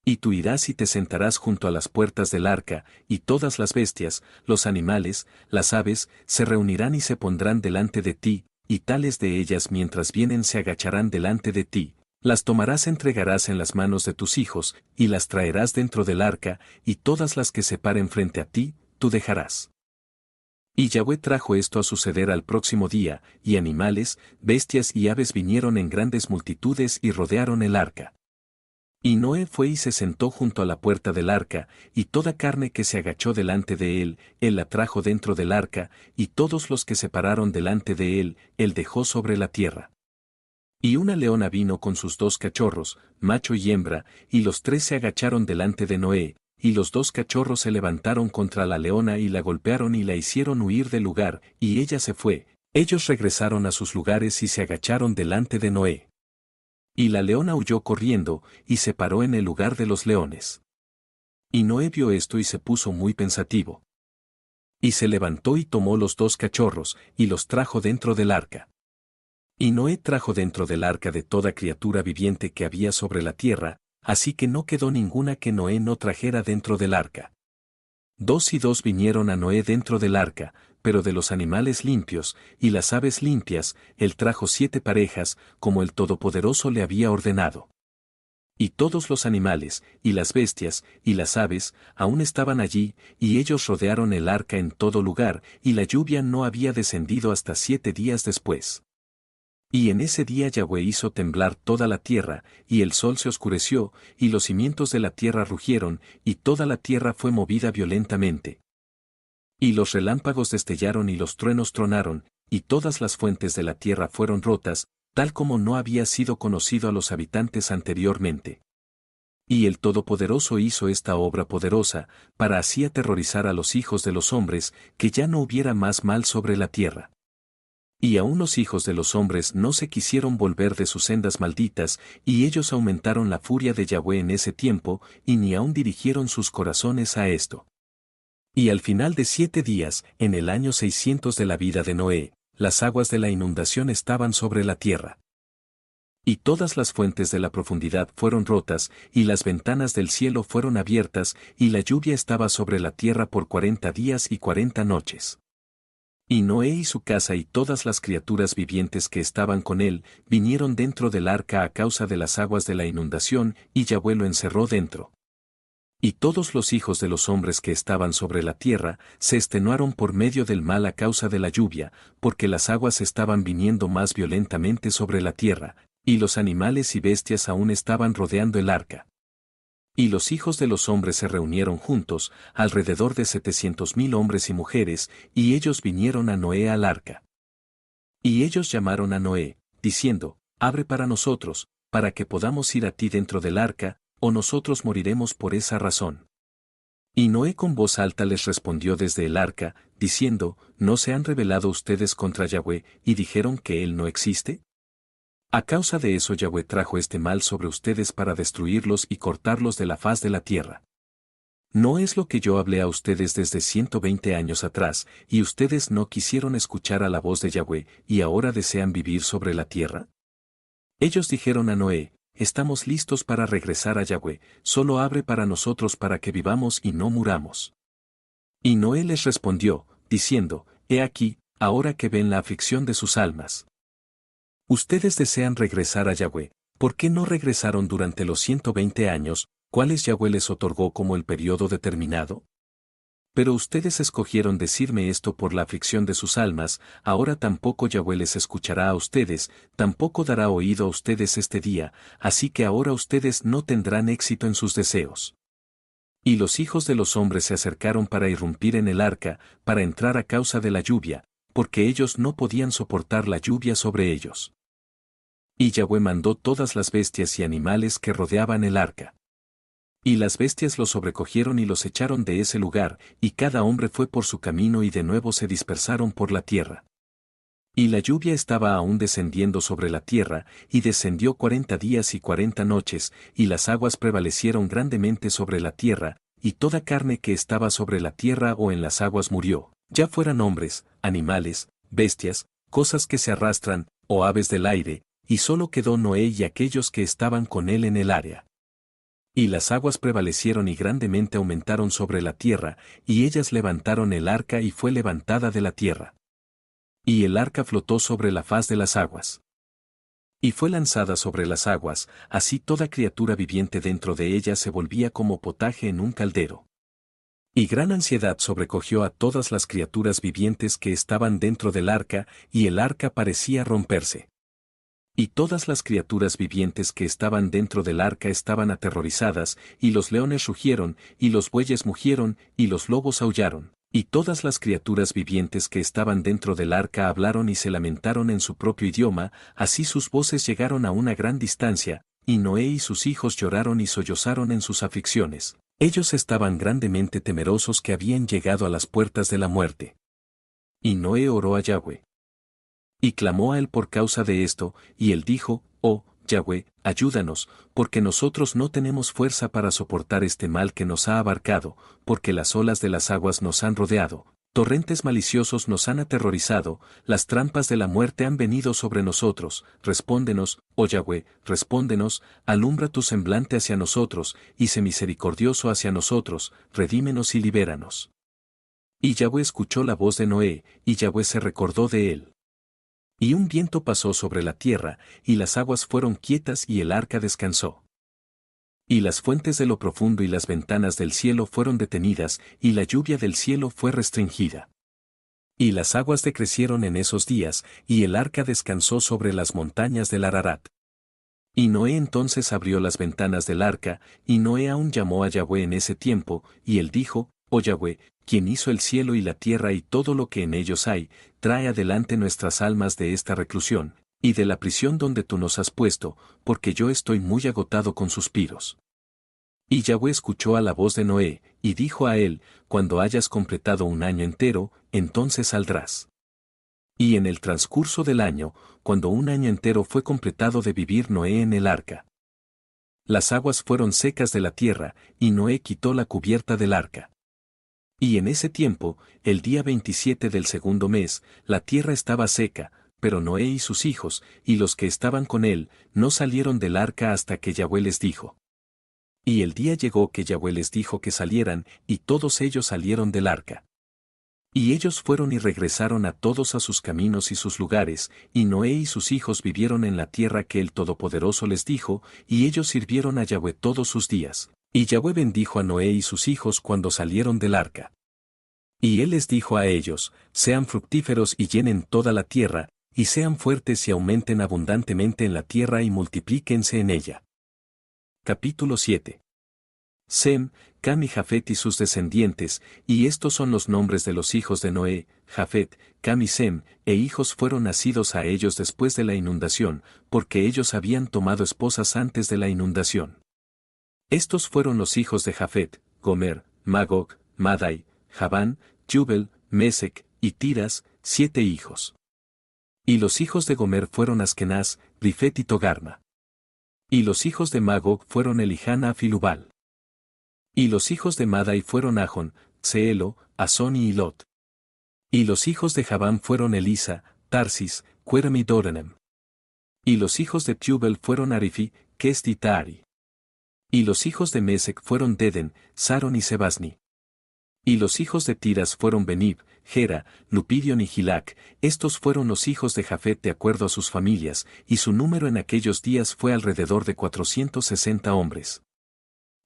Y tú irás y te sentarás junto a las puertas del arca, y todas las bestias, los animales, las aves, se reunirán y se pondrán delante de ti, y tales de ellas mientras vienen se agacharán delante de ti. Las tomarás entregarás en las manos de tus hijos, y las traerás dentro del arca, y todas las que se paren frente a ti, tú dejarás. Y Yahweh trajo esto a suceder al próximo día, y animales, bestias y aves vinieron en grandes multitudes y rodearon el arca. Y Noé fue y se sentó junto a la puerta del arca, y toda carne que se agachó delante de él la trajo dentro del arca, y todos los que se pararon delante de él dejó sobre la tierra. Y una leona vino con sus 2 cachorros, macho y hembra, y los 3 se agacharon delante de Noé, y los 2 cachorros se levantaron contra la leona y la golpearon y la hicieron huir del lugar, y ella se fue. Ellos regresaron a sus lugares y se agacharon delante de Noé. Y la leona huyó corriendo, y se paró en el lugar de los leones. Y Noé vio esto y se puso muy pensativo. Y se levantó y tomó los 2 cachorros, y los trajo dentro del arca. Y Noé trajo dentro del arca de toda criatura viviente que había sobre la tierra, así que no quedó ninguna que Noé no trajera dentro del arca. 2 y 2 vinieron a Noé dentro del arca, pero de los animales limpios, y las aves limpias, él trajo 7 parejas, como el Todopoderoso le había ordenado. Y todos los animales, y las bestias, y las aves, aún estaban allí, y ellos rodearon el arca en todo lugar, y la lluvia no había descendido hasta 7 días después. Y en ese día Yahweh hizo temblar toda la tierra, y el sol se oscureció, y los cimientos de la tierra rugieron, y toda la tierra fue movida violentamente. Y los relámpagos destellaron y los truenos tronaron, y todas las fuentes de la tierra fueron rotas, tal como no había sido conocido a los habitantes anteriormente. Y el Todopoderoso hizo esta obra poderosa, para así aterrorizar a los hijos de los hombres, que ya no hubiera más mal sobre la tierra. Y aún los hijos de los hombres no se quisieron volver de sus sendas malditas, y ellos aumentaron la furia de Yahweh en ese tiempo, y ni aún dirigieron sus corazones a esto. Y al final de 7 días, en el año 600 de la vida de Noé, las aguas de la inundación estaban sobre la tierra. Y todas las fuentes de la profundidad fueron rotas, y las ventanas del cielo fueron abiertas, y la lluvia estaba sobre la tierra por 40 días y 40 noches. Y Noé y su casa y todas las criaturas vivientes que estaban con él, vinieron dentro del arca a causa de las aguas de la inundación, y Yahweh lo encerró dentro. Y todos los hijos de los hombres que estaban sobre la tierra, se extenuaron por medio del mal a causa de la lluvia, porque las aguas estaban viniendo más violentamente sobre la tierra, y los animales y bestias aún estaban rodeando el arca. Y los hijos de los hombres se reunieron juntos, alrededor de 700,000 hombres y mujeres, y ellos vinieron a Noé al arca. Y ellos llamaron a Noé, diciendo, abre para nosotros, para que podamos ir a ti dentro del arca, o nosotros moriremos por esa razón. Y Noé con voz alta les respondió desde el arca, diciendo, ¿no se han rebelado ustedes contra Yahweh, y dijeron que él no existe? A causa de eso Yahweh trajo este mal sobre ustedes para destruirlos y cortarlos de la faz de la tierra. ¿No es lo que yo hablé a ustedes desde 120 años atrás, y ustedes no quisieron escuchar a la voz de Yahweh, y ahora desean vivir sobre la tierra? Ellos dijeron a Noé, estamos listos para regresar a Yahweh, solo abre para nosotros para que vivamos y no muramos. Y Noé les respondió, diciendo, he aquí, ahora que ven la aflicción de sus almas. Ustedes desean regresar a Yahweh, ¿por qué no regresaron durante los 120 años, cuales Yahweh les otorgó como el periodo determinado? Pero ustedes escogieron decirme esto por la aflicción de sus almas, ahora tampoco Yahweh les escuchará a ustedes, tampoco dará oído a ustedes este día, así que ahora ustedes no tendrán éxito en sus deseos. Y los hijos de los hombres se acercaron para irrumpir en el arca, para entrar a causa de la lluvia, porque ellos no podían soportar la lluvia sobre ellos. Y Yahweh mandó todas las bestias y animales que rodeaban el arca. Y las bestias los sobrecogieron y los echaron de ese lugar, y cada hombre fue por su camino y de nuevo se dispersaron por la tierra. Y la lluvia estaba aún descendiendo sobre la tierra, y descendió 40 días y 40 noches, y las aguas prevalecieron grandemente sobre la tierra, y toda carne que estaba sobre la tierra o en las aguas murió, ya fueran hombres, animales, bestias, cosas que se arrastran, o aves del aire, y solo quedó Noé y aquellos que estaban con él en el área. Y las aguas prevalecieron y grandemente aumentaron sobre la tierra, y ellas levantaron el arca y fue levantada de la tierra. Y el arca flotó sobre la faz de las aguas. Y fue lanzada sobre las aguas, así toda criatura viviente dentro de ella se volvía como potaje en un caldero. Y gran ansiedad sobrecogió a todas las criaturas vivientes que estaban dentro del arca, y el arca parecía romperse. Y todas las criaturas vivientes que estaban dentro del arca estaban aterrorizadas, y los leones rugieron, y los bueyes mugieron, y los lobos aullaron. Y todas las criaturas vivientes que estaban dentro del arca hablaron y se lamentaron en su propio idioma, así sus voces llegaron a una gran distancia, y Noé y sus hijos lloraron y sollozaron en sus aflicciones. Ellos estaban grandemente temerosos que habían llegado a las puertas de la muerte. Y Noé oró a Yahweh. Y clamó a él por causa de esto, y él dijo, oh, Yahweh, ayúdanos, porque nosotros no tenemos fuerza para soportar este mal que nos ha abarcado, porque las olas de las aguas nos han rodeado, torrentes maliciosos nos han aterrorizado, las trampas de la muerte han venido sobre nosotros, respóndenos, oh Yahweh, respóndenos, alumbra tu semblante hacia nosotros, y sé misericordioso hacia nosotros, redímenos y libéranos. Y Yahweh escuchó la voz de Noé, y Yahweh se recordó de él. Y un viento pasó sobre la tierra, y las aguas fueron quietas y el arca descansó. Y las fuentes de lo profundo y las ventanas del cielo fueron detenidas, y la lluvia del cielo fue restringida. Y las aguas decrecieron en esos días, y el arca descansó sobre las montañas del Ararat. Y Noé entonces abrió las ventanas del arca, y Noé aún llamó a Yahweh en ese tiempo, y él dijo, oh Yahweh, quien hizo el cielo y la tierra y todo lo que en ellos hay, trae adelante nuestras almas de esta reclusión, y de la prisión donde tú nos has puesto, porque yo estoy muy agotado con suspiros. Y Yahweh escuchó a la voz de Noé, y dijo a él, cuando hayas completado un año entero, entonces saldrás. Y en el transcurso del año, cuando un año entero fue completado de vivir Noé en el arca, las aguas fueron secas de la tierra, y Noé quitó la cubierta del arca. Y en ese tiempo, el día 27 del segundo mes, la tierra estaba seca, pero Noé y sus hijos, y los que estaban con él, no salieron del arca hasta que Yahweh les dijo. Y el día llegó que Yahweh les dijo que salieran, y todos ellos salieron del arca. Y ellos fueron y regresaron a todos a sus caminos y sus lugares, y Noé y sus hijos vivieron en la tierra que el Todopoderoso les dijo, y ellos sirvieron a Yahweh todos sus días. Y Yahweh bendijo a Noé y sus hijos cuando salieron del arca. Y él les dijo a ellos, sean fructíferos y llenen toda la tierra, y sean fuertes y aumenten abundantemente en la tierra y multiplíquense en ella. Capítulo 7. Sem, Cam y Jafet y sus descendientes, y estos son los nombres de los hijos de Noé, Jafet, Cam y Sem, e hijos fueron nacidos a ellos después de la inundación, porque ellos habían tomado esposas antes de la inundación. Estos fueron los hijos de Jafet, Gomer, Magog, Madai, Javán, Jubel, Mesec, y Tiras, 7 hijos. Y los hijos de Gomer fueron Askenaz, Rifet y Togarma. Y los hijos de Magog fueron Elijana y Lubal. Y los hijos de Madai fueron Ahon, Seelo, Asón y Hilot. Y los hijos de Javán fueron Elisa, Tarsis, Cuerem y Dorenem. Y los hijos de Jubel fueron Arifi, Kest y Taari. Y los hijos de Mesec fueron Deden, Saron y Sebasni. Y los hijos de Tiras fueron Benib, Gera, Lupidion y Gilac, estos fueron los hijos de Jafet de acuerdo a sus familias, y su número en aquellos días fue alrededor de 460 hombres.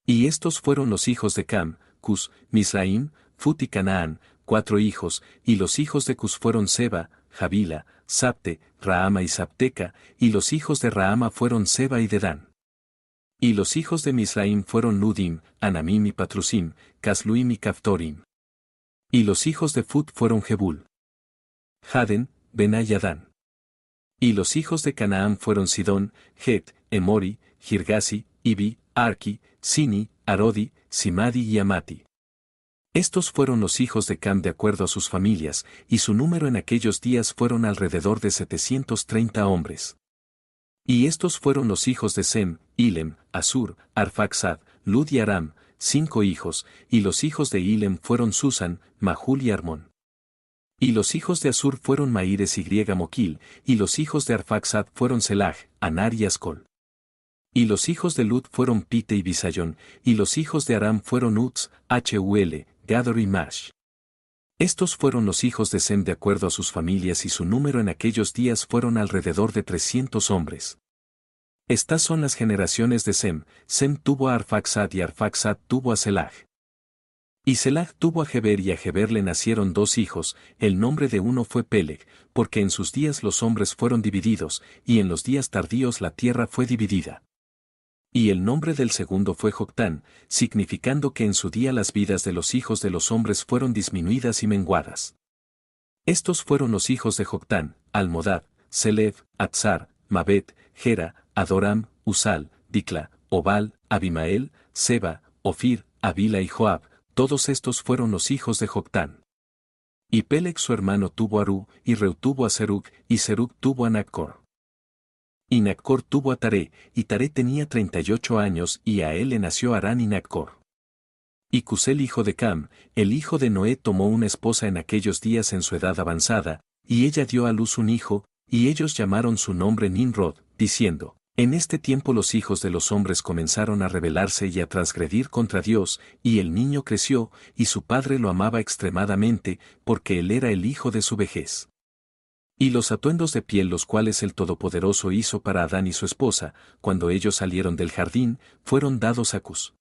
Y estos fueron los hijos de Cam, Cus, Misraim, Fut y Canaán, 4 hijos, y los hijos de Cus fueron Seba, Javila, Sapte, Raama y Sapteca, y los hijos de Raama fueron Seba y Dedán. Y los hijos de Misraim fueron Ludim, Anamim y Patrusim, Casluim y Caftorim. Y los hijos de Fut fueron Jebul, Jaden, Benai y Adán. Y los hijos de Canaán fueron Sidón, Het, Emori, Girgasi, Ibi, Arki, Sini, Arodi, Simadi y Amati. Estos fueron los hijos de Cam de acuerdo a sus familias, y su número en aquellos días fueron alrededor de 730 hombres. Y estos fueron los hijos de Sem, Ilem, Asur, Arfaxad, Lud y Aram, 5 hijos, y los hijos de Ilem fueron Susan, Mahul y Armón. Y los hijos de Asur fueron Maíres y Moquil, y los hijos de Arfaxad fueron Selah, Anar y Ascol. Y los hijos de Lud fueron Pite y Bisayón, y los hijos de Aram fueron Uz, Hul, Gador y Mash. Estos fueron los hijos de Sem de acuerdo a sus familias y su número en aquellos días fueron alrededor de 300 hombres. Estas son las generaciones de Sem, Sem tuvo a Arfaxad y Arfaxad tuvo a Selah. Y Selag tuvo a Heber y a Heber le nacieron dos hijos, el nombre de uno fue Peleg, porque en sus días los hombres fueron divididos, y en los días tardíos la tierra fue dividida. Y el nombre del segundo fue Joctán, significando que en su día las vidas de los hijos de los hombres fueron disminuidas y menguadas. Estos fueron los hijos de Joctán, Almodad, Selef, Atzar, Mabet, Gera, Adoram, Usal, Dicla, Obal, Abimael, Seba, Ofir, Avila y Joab, todos estos fueron los hijos de Joctán. Y Peleg su hermano tuvo a Ru, y Reu tuvo a Serug, y Serug tuvo a Naccor. Y Naccor tuvo a Taré, y Taré tenía 38 años, y a él le nació Harán y Naccor. Y Cusel hijo de Cam, el hijo de Noé tomó una esposa en aquellos días en su edad avanzada, y ella dio a luz un hijo, y ellos llamaron su nombre Nimrod, diciendo, en este tiempo los hijos de los hombres comenzaron a rebelarse y a transgredir contra Dios, y el niño creció, y su padre lo amaba extremadamente, porque él era el hijo de su vejez. Y los atuendos de piel los cuales el Todopoderoso hizo para Adán y su esposa, cuando ellos salieron del jardín, fueron dados a Cus.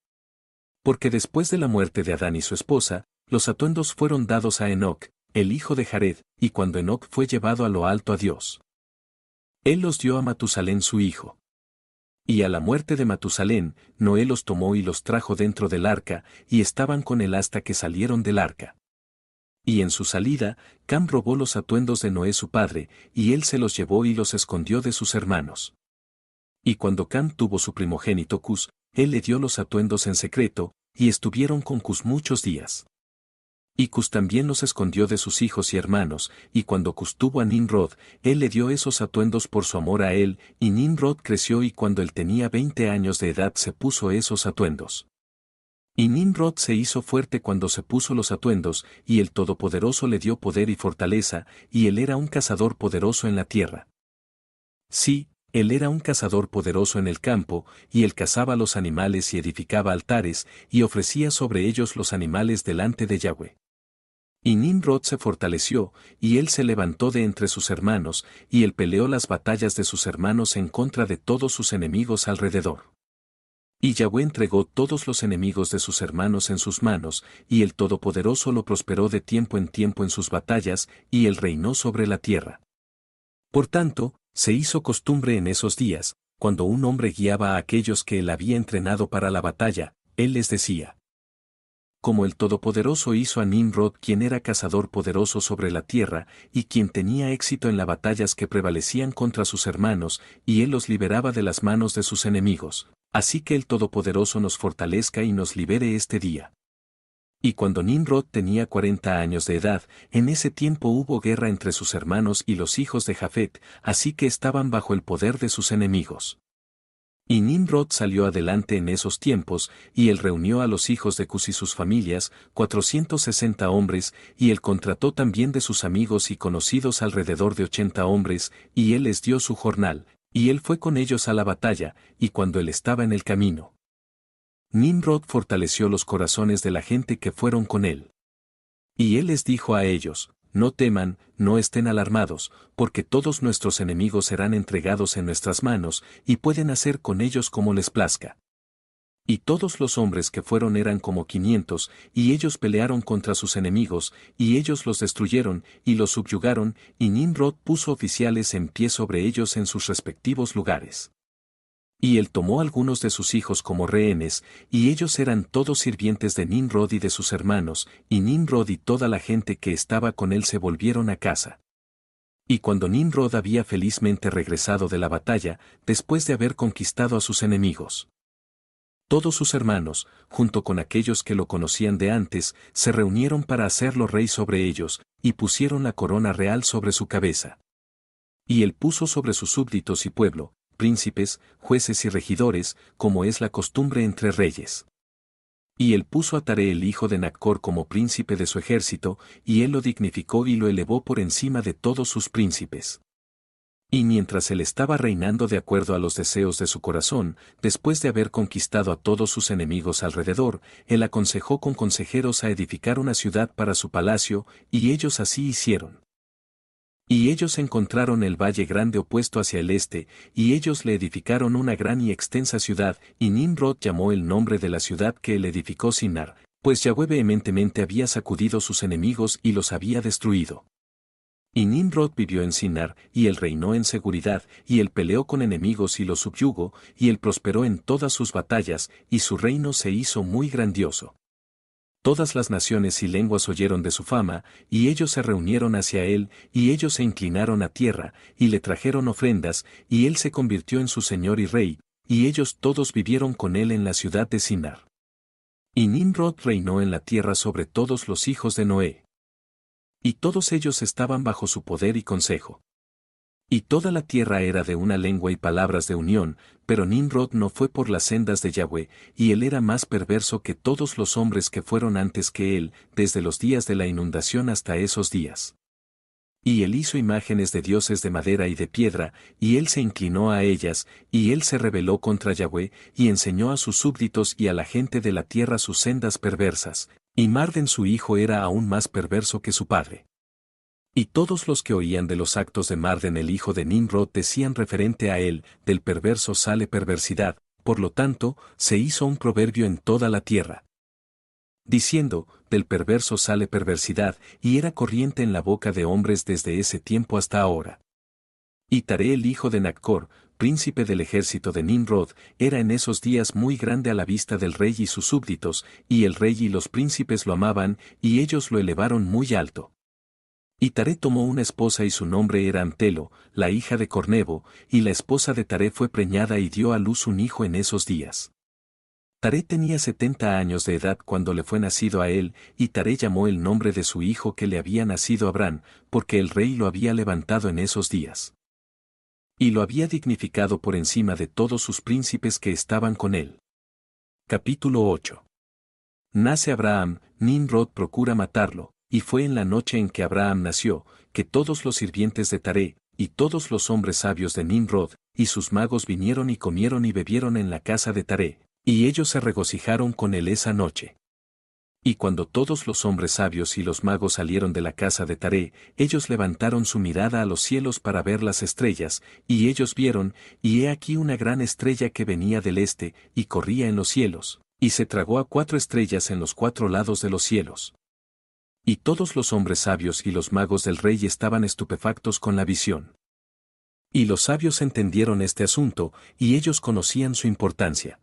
Porque después de la muerte de Adán y su esposa, los atuendos fueron dados a Enoc, el hijo de Jared, y cuando Enoc fue llevado a lo alto a Dios, él los dio a Matusalén su hijo. Y a la muerte de Matusalén, Noé los tomó y los trajo dentro del arca, y estaban con él hasta que salieron del arca. Y en su salida, Cam robó los atuendos de Noé su padre, y él se los llevó y los escondió de sus hermanos. Y cuando Cam tuvo su primogénito Cus, él le dio los atuendos en secreto, y estuvieron con Cus muchos días. Y Cus también los escondió de sus hijos y hermanos, y cuando Cus tuvo a Nimrod, él le dio esos atuendos por su amor a él, y Nimrod creció y cuando él tenía 20 años de edad se puso esos atuendos. Y Nimrod se hizo fuerte cuando se puso los atuendos, y el Todopoderoso le dio poder y fortaleza, y él era un cazador poderoso en la tierra. Sí, él era un cazador poderoso en el campo, y él cazaba los animales y edificaba altares, y ofrecía sobre ellos los animales delante de Yahweh. Y Nimrod se fortaleció, y él se levantó de entre sus hermanos, y él peleó las batallas de sus hermanos en contra de todos sus enemigos alrededor. Y Yahweh entregó todos los enemigos de sus hermanos en sus manos, y el Todopoderoso lo prosperó de tiempo en sus batallas, y él reinó sobre la tierra. Por tanto, se hizo costumbre en esos días, cuando un hombre guiaba a aquellos que él había entrenado para la batalla, él les decía: como el Todopoderoso hizo a Nimrod quien era cazador poderoso sobre la tierra, y quien tenía éxito en las batallas que prevalecían contra sus hermanos, y él los liberaba de las manos de sus enemigos, así que el Todopoderoso nos fortalezca y nos libere este día. Y cuando Nimrod tenía 40 años de edad, en ese tiempo hubo guerra entre sus hermanos y los hijos de Jafet, así que estaban bajo el poder de sus enemigos. Y Nimrod salió adelante en esos tiempos, y él reunió a los hijos de Cus y sus familias, 460 hombres, y él contrató también de sus amigos y conocidos alrededor de 80 hombres, y él les dio su jornal, y él fue con ellos a la batalla, y cuando él estaba en el camino, Nimrod fortaleció los corazones de la gente que fueron con él. Y él les dijo a ellos: no teman, no estén alarmados, porque todos nuestros enemigos serán entregados en nuestras manos, y pueden hacer con ellos como les plazca. Y todos los hombres que fueron eran como 500, y ellos pelearon contra sus enemigos, y ellos los destruyeron, y los subyugaron, y Nimrod puso oficiales en pie sobre ellos en sus respectivos lugares. Y él tomó algunos de sus hijos como rehenes, y ellos eran todos sirvientes de Nimrod y de sus hermanos, y Nimrod y toda la gente que estaba con él se volvieron a casa. Y cuando Nimrod había felizmente regresado de la batalla, después de haber conquistado a sus enemigos, todos sus hermanos, junto con aquellos que lo conocían de antes, se reunieron para hacerlo rey sobre ellos, y pusieron la corona real sobre su cabeza. Y él puso sobre sus súbditos y pueblo, príncipes, jueces y regidores, como es la costumbre entre reyes. Y él puso a Taré el hijo de Naccor como príncipe de su ejército, y él lo dignificó y lo elevó por encima de todos sus príncipes. Y mientras él estaba reinando de acuerdo a los deseos de su corazón, después de haber conquistado a todos sus enemigos alrededor, él aconsejó con consejeros a edificar una ciudad para su palacio, y ellos así hicieron. Y ellos encontraron el valle grande opuesto hacia el este, y ellos le edificaron una gran y extensa ciudad, y Nimrod llamó el nombre de la ciudad que él edificó Sinar, Pues Yahweh vehementemente había sacudido sus enemigos y los había destruido. Y Nimrod vivió en Sinar, y él reinó en seguridad, y él peleó con enemigos y los subyugó, y él prosperó en todas sus batallas, y su reino se hizo muy grandioso. Todas las naciones y lenguas oyeron de su fama, y ellos se reunieron hacia él, y ellos se inclinaron a tierra, y le trajeron ofrendas, y él se convirtió en su señor y rey, y ellos todos vivieron con él en la ciudad de Sinar. Y Nimrod reinó en la tierra sobre todos los hijos de Noé. Y todos ellos estaban bajo su poder y consejo. Y toda la tierra era de una lengua y palabras de unión, pero Nimrod no fue por las sendas de Yahweh, y él era más perverso que todos los hombres que fueron antes que él, desde los días de la inundación hasta esos días. Y él hizo imágenes de dioses de madera y de piedra, y él se inclinó a ellas, y él se rebeló contra Yahweh, y enseñó a sus súbditos y a la gente de la tierra sus sendas perversas, y Marden su hijo era aún más perverso que su padre. Y todos los que oían de los actos de Marden el hijo de Nimrod decían referente a él, del perverso sale perversidad, por lo tanto, se hizo un proverbio en toda la tierra, diciendo, del perverso sale perversidad, y era corriente en la boca de hombres desde ese tiempo hasta ahora. Y Taré el hijo de Naccor, príncipe del ejército de Nimrod, era en esos días muy grande a la vista del rey y sus súbditos, y el rey y los príncipes lo amaban, y ellos lo elevaron muy alto. Y Taré tomó una esposa y su nombre era Antelo, la hija de Cornebo, y la esposa de Taré fue preñada y dio a luz un hijo en esos días. Taré tenía 70 años de edad cuando le fue nacido a él, y Taré llamó el nombre de su hijo que le había nacido Abrán, porque el rey lo había levantado en esos días. Y lo había dignificado por encima de todos sus príncipes que estaban con él. Capítulo 8. Nace Abraham, Nimrod procura matarlo, y fue en la noche en que Abraham nació, que todos los sirvientes de Taré, y todos los hombres sabios de Nimrod, y sus magos vinieron y comieron y bebieron en la casa de Taré, y ellos se regocijaron con él esa noche. Y cuando todos los hombres sabios y los magos salieron de la casa de Taré, ellos levantaron su mirada a los cielos para ver las estrellas, y ellos vieron, y he aquí una gran estrella que venía del este, y corría en los cielos, y se tragó a 4 estrellas en los 4 lados de los cielos. Y todos los hombres sabios y los magos del rey estaban estupefactos con la visión. Y los sabios entendieron este asunto, y ellos conocían su importancia.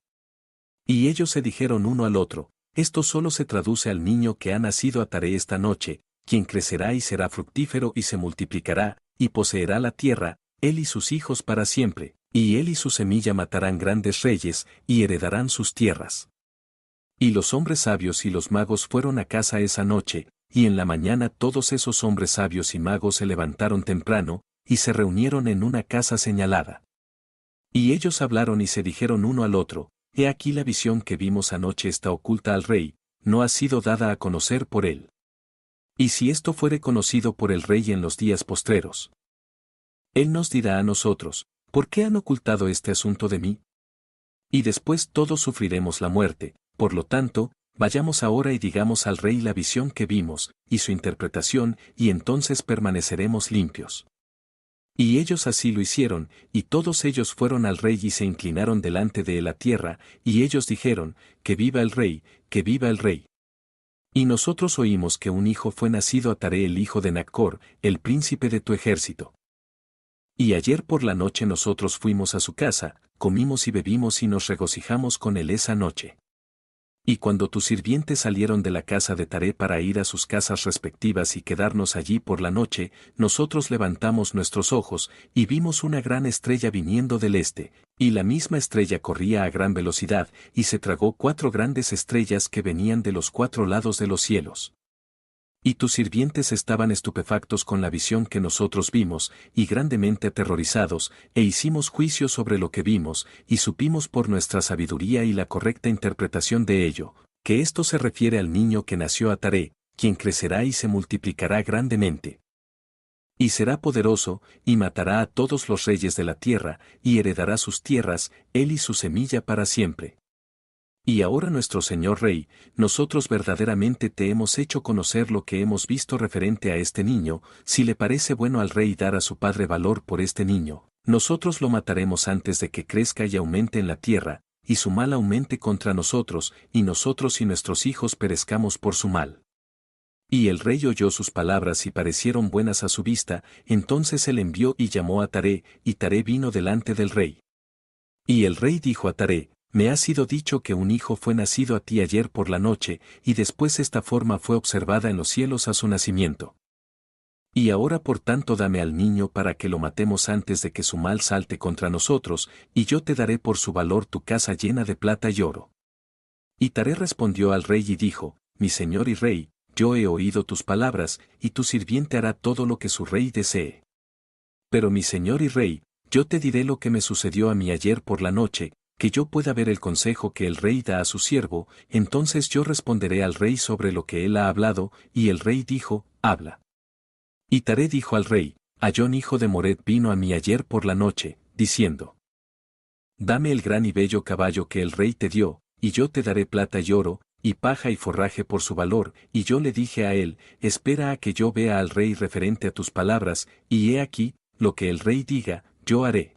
Y ellos se dijeron uno al otro, esto solo se traduce al niño que ha nacido a Taré esta noche, quien crecerá y será fructífero y se multiplicará, y poseerá la tierra, él y sus hijos para siempre, y él y su semilla matarán grandes reyes, y heredarán sus tierras. Y los hombres sabios y los magos fueron a casa esa noche, y en la mañana todos esos hombres sabios y magos se levantaron temprano, y se reunieron en una casa señalada. Y ellos hablaron y se dijeron uno al otro, he aquí la visión que vimos anoche está oculta al rey, no ha sido dada a conocer por él. Y si esto fuere conocido por el rey en los días postreros, él nos dirá a nosotros, ¿por qué han ocultado este asunto de mí? Y después todos sufriremos la muerte, por lo tanto, vayamos ahora y digamos al rey la visión que vimos, y su interpretación, y entonces permaneceremos limpios. Y ellos así lo hicieron, y todos ellos fueron al rey y se inclinaron delante de él a tierra, y ellos dijeron, que viva el rey, que viva el rey. Y nosotros oímos que un hijo fue nacido a Taré el hijo de Naccor, el príncipe de tu ejército. Y ayer por la noche nosotros fuimos a su casa, comimos y bebimos y nos regocijamos con él esa noche. Y cuando tus sirvientes salieron de la casa de Taré para ir a sus casas respectivas y quedarnos allí por la noche, nosotros levantamos nuestros ojos, y vimos una gran estrella viniendo del este, y la misma estrella corría a gran velocidad, y se tragó 4 grandes estrellas que venían de los 4 lados de los cielos. Y tus sirvientes estaban estupefactos con la visión que nosotros vimos, y grandemente aterrorizados, e hicimos juicio sobre lo que vimos, y supimos por nuestra sabiduría y la correcta interpretación de ello, que esto se refiere al niño que nació a Taré, quien crecerá y se multiplicará grandemente. Y será poderoso, y matará a todos los reyes de la tierra, y heredará sus tierras, él y su semilla para siempre. Y ahora nuestro Señor Rey, nosotros verdaderamente te hemos hecho conocer lo que hemos visto referente a este niño, si le parece bueno al rey dar a su padre valor por este niño, nosotros lo mataremos antes de que crezca y aumente en la tierra, y su mal aumente contra nosotros, y nosotros y nuestros hijos perezcamos por su mal. Y el rey oyó sus palabras y parecieron buenas a su vista, entonces él envió y llamó a Taré, y Taré vino delante del rey. Y el rey dijo a Taré, me ha sido dicho que un hijo fue nacido a ti ayer por la noche, y después esta forma fue observada en los cielos a su nacimiento. Y ahora por tanto dame al niño para que lo matemos antes de que su mal salte contra nosotros, y yo te daré por su valor tu casa llena de plata y oro. Y Taré respondió al rey y dijo, mi señor y rey, yo he oído tus palabras, y tu sirviente hará todo lo que su rey desee. Pero mi señor y rey, yo te diré lo que me sucedió a mí ayer por la noche, que yo pueda ver el consejo que el rey da a su siervo, entonces yo responderé al rey sobre lo que él ha hablado, y el rey dijo, habla. Y Taré dijo al rey, Ayón hijo de Mored vino a mí ayer por la noche, diciendo, dame el gran y bello caballo que el rey te dio, y yo te daré plata y oro, y paja y forraje por su valor, y yo le dije a él, espera a que yo vea al rey referente a tus palabras, y he aquí, lo que el rey diga, yo haré.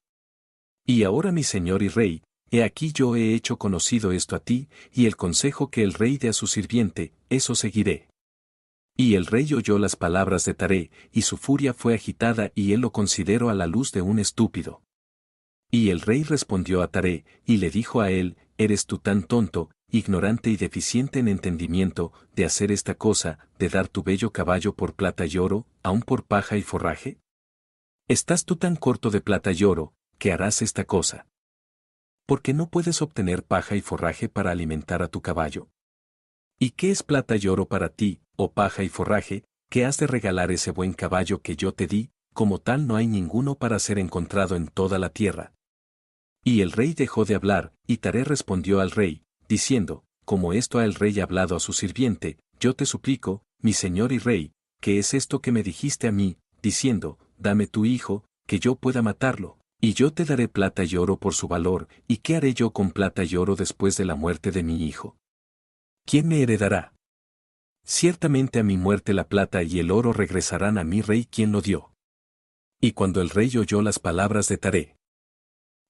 Y ahora mi señor y rey, he aquí yo he hecho conocido esto a ti, y el consejo que el rey dé a su sirviente, eso seguiré. Y el rey oyó las palabras de Taré, y su furia fue agitada y él lo consideró a la luz de un estúpido. Y el rey respondió a Taré, y le dijo a él, ¿eres tú tan tonto, ignorante y deficiente en entendimiento, de hacer esta cosa, de dar tu bello caballo por plata y oro, aun por paja y forraje? ¿Estás tú tan corto de plata y oro, que harás esta cosa? ¿Por qué no puedes obtener paja y forraje para alimentar a tu caballo? ¿Y qué es plata y oro para ti, oh paja y forraje, que has de regalar ese buen caballo que yo te di, como tal no hay ninguno para ser encontrado en toda la tierra? Y el rey dejó de hablar, y Taré respondió al rey, diciendo, como esto ha el rey hablado a su sirviente, yo te suplico, mi señor y rey, ¿qué es esto que me dijiste a mí, diciendo, dame tu hijo, que yo pueda matarlo, y yo te daré plata y oro por su valor, y qué haré yo con plata y oro después de la muerte de mi hijo? ¿Quién me heredará? Ciertamente a mi muerte la plata y el oro regresarán a mi rey quien lo dio. Y cuando el rey oyó las palabras de Taré,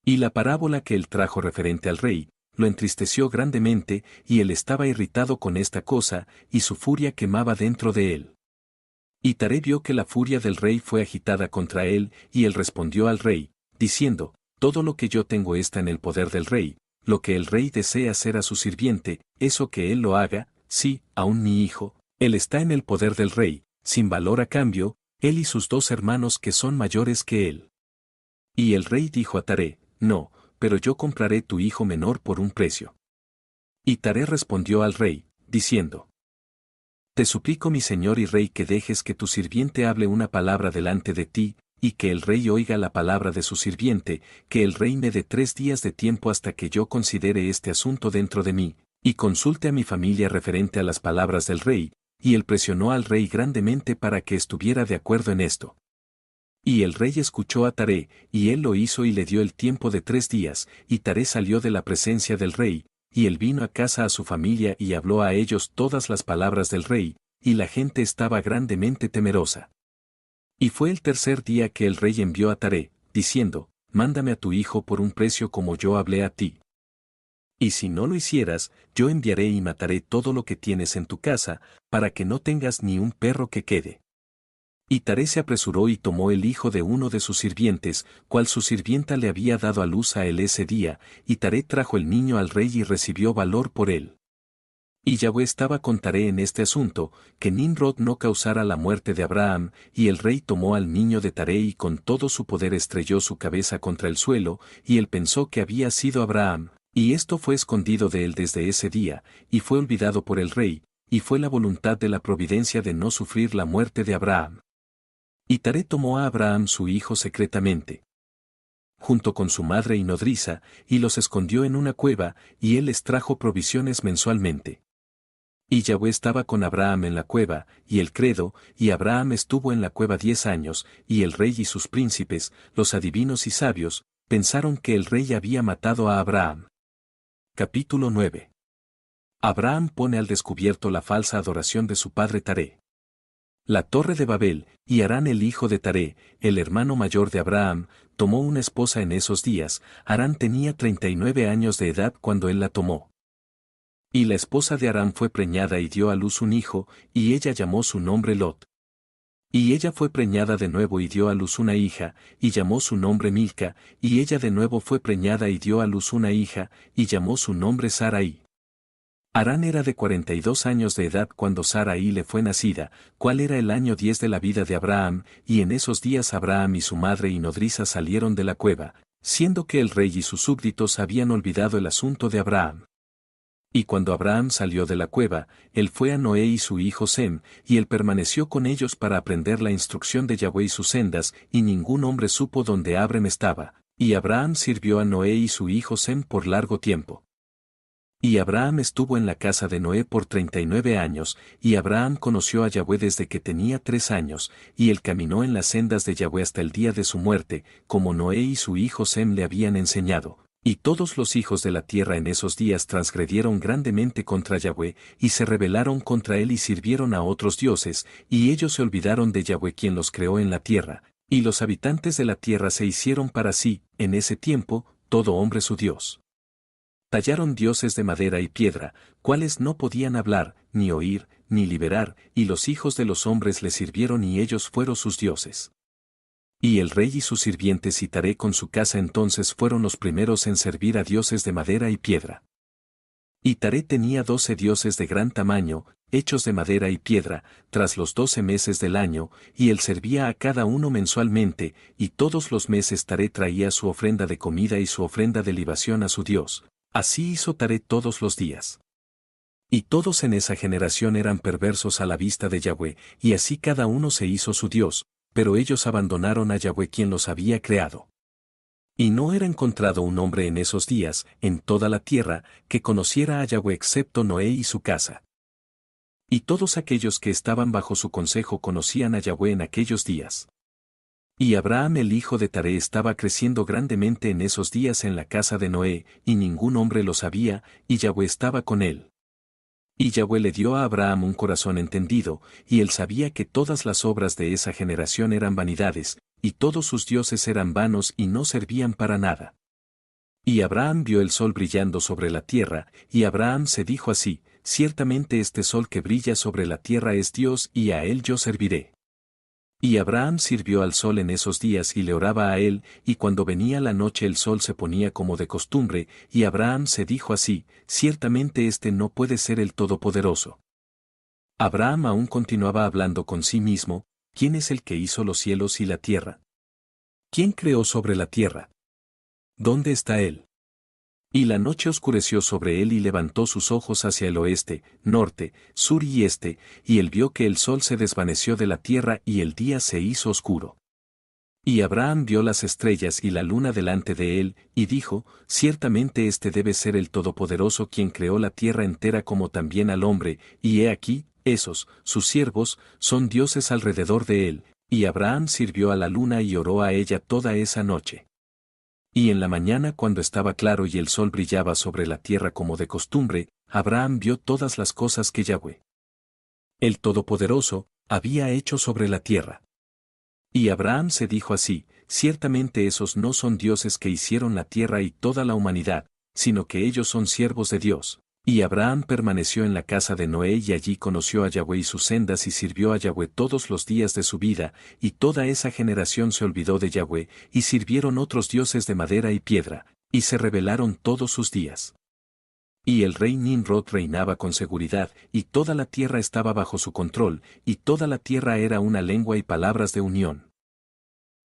y la parábola que él trajo referente al rey, lo entristeció grandemente, y él estaba irritado con esta cosa, y su furia quemaba dentro de él. Y Taré vio que la furia del rey fue agitada contra él, y él respondió al rey, diciendo, todo lo que yo tengo está en el poder del rey, lo que el rey desea hacer a su sirviente, eso que él lo haga, sí, aun mi hijo, él está en el poder del rey, sin valor a cambio, él y sus dos hermanos que son mayores que él. Y el rey dijo a Taré, no, pero yo compraré tu hijo menor por un precio. Y Taré respondió al rey, diciendo, te suplico mi señor y rey que dejes que tu sirviente hable una palabra delante de ti, y que el rey oiga la palabra de su sirviente, que el rey me dé 3 días de tiempo hasta que yo considere este asunto dentro de mí, y consulte a mi familia referente a las palabras del rey, y él presionó al rey grandemente para que estuviera de acuerdo en esto. Y el rey escuchó a Taré, y él lo hizo y le dio el tiempo de 3 días, y Taré salió de la presencia del rey, y él vino a casa a su familia y habló a ellos todas las palabras del rey, y la gente estaba grandemente temerosa. Y fue el 3er día que el rey envió a Taré, diciendo, mándame a tu hijo por un precio como yo hablé a ti. Y si no lo hicieras, yo enviaré y mataré todo lo que tienes en tu casa, para que no tengas ni un perro que quede. Y Taré se apresuró y tomó el hijo de uno de sus sirvientes, cual su sirvienta le había dado a luz a él ese día, y Taré trajo el niño al rey y recibió valor por él. Y Yahvé estaba con Taré en este asunto, que Nimrod no causara la muerte de Abraham, y el rey tomó al niño de Taré y con todo su poder estrelló su cabeza contra el suelo, y él pensó que había sido Abraham, y esto fue escondido de él desde ese día, y fue olvidado por el rey, y fue la voluntad de la providencia de no sufrir la muerte de Abraham. Y Taré tomó a Abraham su hijo secretamente, junto con su madre y nodriza, y los escondió en una cueva, y él les trajo provisiones mensualmente. Y Yahvé estaba con Abraham en la cueva, y el credo, y Abraham estuvo en la cueva 10 años, y el rey y sus príncipes, los adivinos y sabios, pensaron que el rey había matado a Abraham. Capítulo 9. Abraham pone al descubierto la falsa adoración de su padre Taré. La torre de Babel, y Harán el hijo de Taré, el hermano mayor de Abraham, tomó una esposa en esos días. Harán tenía 39 años de edad cuando él la tomó. Y la esposa de Harán fue preñada y dio a luz un hijo, y ella llamó su nombre Lot. Y ella fue preñada de nuevo y dio a luz una hija, y llamó su nombre Milca, y ella de nuevo fue preñada y dio a luz una hija, y llamó su nombre Sarai. Harán era de 42 años de edad cuando Sarai le fue nacida, cuál era el año 10 de la vida de Abraham, y en esos días Abraham y su madre y nodriza salieron de la cueva, siendo que el rey y sus súbditos habían olvidado el asunto de Abraham. Y cuando Abraham salió de la cueva, él fue a Noé y su hijo Sem, y él permaneció con ellos para aprender la instrucción de Yahweh y sus sendas, y ningún hombre supo dónde Abraham estaba, y Abraham sirvió a Noé y su hijo Sem por largo tiempo. Y Abraham estuvo en la casa de Noé por 39 años, y Abraham conoció a Yahweh desde que tenía 3 años, y él caminó en las sendas de Yahweh hasta el día de su muerte, como Noé y su hijo Sem le habían enseñado. Y todos los hijos de la tierra en esos días transgredieron grandemente contra Yahweh, y se rebelaron contra él y sirvieron a otros dioses, y ellos se olvidaron de Yahweh quien los creó en la tierra, y los habitantes de la tierra se hicieron para sí, en ese tiempo, todo hombre su dios. Tallaron dioses de madera y piedra, cuales no podían hablar, ni oír, ni liberar, y los hijos de los hombres le sirvieron y ellos fueron sus dioses. Y el rey y sus sirvientes y Taré con su casa entonces fueron los primeros en servir a dioses de madera y piedra. Y Taré tenía 12 dioses de gran tamaño, hechos de madera y piedra, tras los 12 meses del año, y él servía a cada uno mensualmente, y todos los meses Taré traía su ofrenda de comida y su ofrenda de libación a su Dios. Así hizo Taré todos los días. Y todos en esa generación eran perversos a la vista de Yahweh, y así cada uno se hizo su Dios, pero ellos abandonaron a Yahweh quien los había creado. Y no era encontrado un hombre en esos días, en toda la tierra, que conociera a Yahweh excepto Noé y su casa. Y todos aquellos que estaban bajo su consejo conocían a Yahweh en aquellos días. Y Abraham el hijo de Taré estaba creciendo grandemente en esos días en la casa de Noé, y ningún hombre lo sabía, y Yahweh estaba con él. Y Yahweh le dio a Abraham un corazón entendido, y él sabía que todas las obras de esa generación eran vanidades, y todos sus dioses eran vanos y no servían para nada. Y Abraham vio el sol brillando sobre la tierra, y Abraham se dijo así, ciertamente este sol que brilla sobre la tierra es Dios y a él yo serviré. Y Abraham sirvió al sol en esos días y le oraba a él, y cuando venía la noche el sol se ponía como de costumbre, y Abraham se dijo así, ciertamente este no puede ser el Todopoderoso. Abraham aún continuaba hablando con sí mismo, ¿quién es el que hizo los cielos y la tierra? ¿Quién creó sobre la tierra? ¿Dónde está él? Y la noche oscureció sobre él y levantó sus ojos hacia el oeste, norte, sur y este, y él vio que el sol se desvaneció de la tierra y el día se hizo oscuro. Y Abraham vio las estrellas y la luna delante de él, y dijo, ciertamente este debe ser el Todopoderoso quien creó la tierra entera como también al hombre, y he aquí, esos, sus siervos, son dioses alrededor de él, y Abraham sirvió a la luna y oró a ella toda esa noche. Y en la mañana cuando estaba claro y el sol brillaba sobre la tierra como de costumbre, Abraham vio todas las cosas que Yahweh, el Todopoderoso, había hecho sobre la tierra. Y Abraham se dijo así, ciertamente esos no son dioses que hicieron la tierra y toda la humanidad, sino que ellos son siervos de Dios. Y Abraham permaneció en la casa de Noé y allí conoció a Yahweh y sus sendas y sirvió a Yahweh todos los días de su vida, y toda esa generación se olvidó de Yahweh, y sirvieron otros dioses de madera y piedra, y se rebelaron todos sus días. Y el rey Nimrod reinaba con seguridad, y toda la tierra estaba bajo su control, y toda la tierra era una lengua y palabras de unión.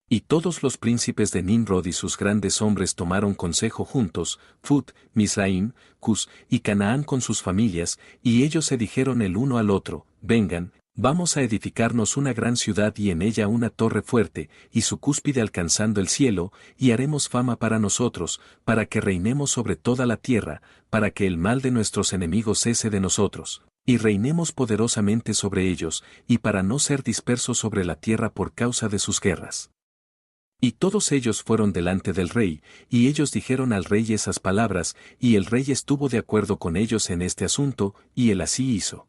Y todos los príncipes de Nimrod y sus grandes hombres tomaron consejo juntos, Phut, Misraim, Cus y Canaán con sus familias, y ellos se dijeron el uno al otro, vengan, vamos a edificarnos una gran ciudad y en ella una torre fuerte, y su cúspide alcanzando el cielo, y haremos fama para nosotros, para que reinemos sobre toda la tierra, para que el mal de nuestros enemigos cese de nosotros, y reinemos poderosamente sobre ellos, y para no ser dispersos sobre la tierra por causa de sus guerras. Y todos ellos fueron delante del rey, y ellos dijeron al rey esas palabras, y el rey estuvo de acuerdo con ellos en este asunto, y él así hizo.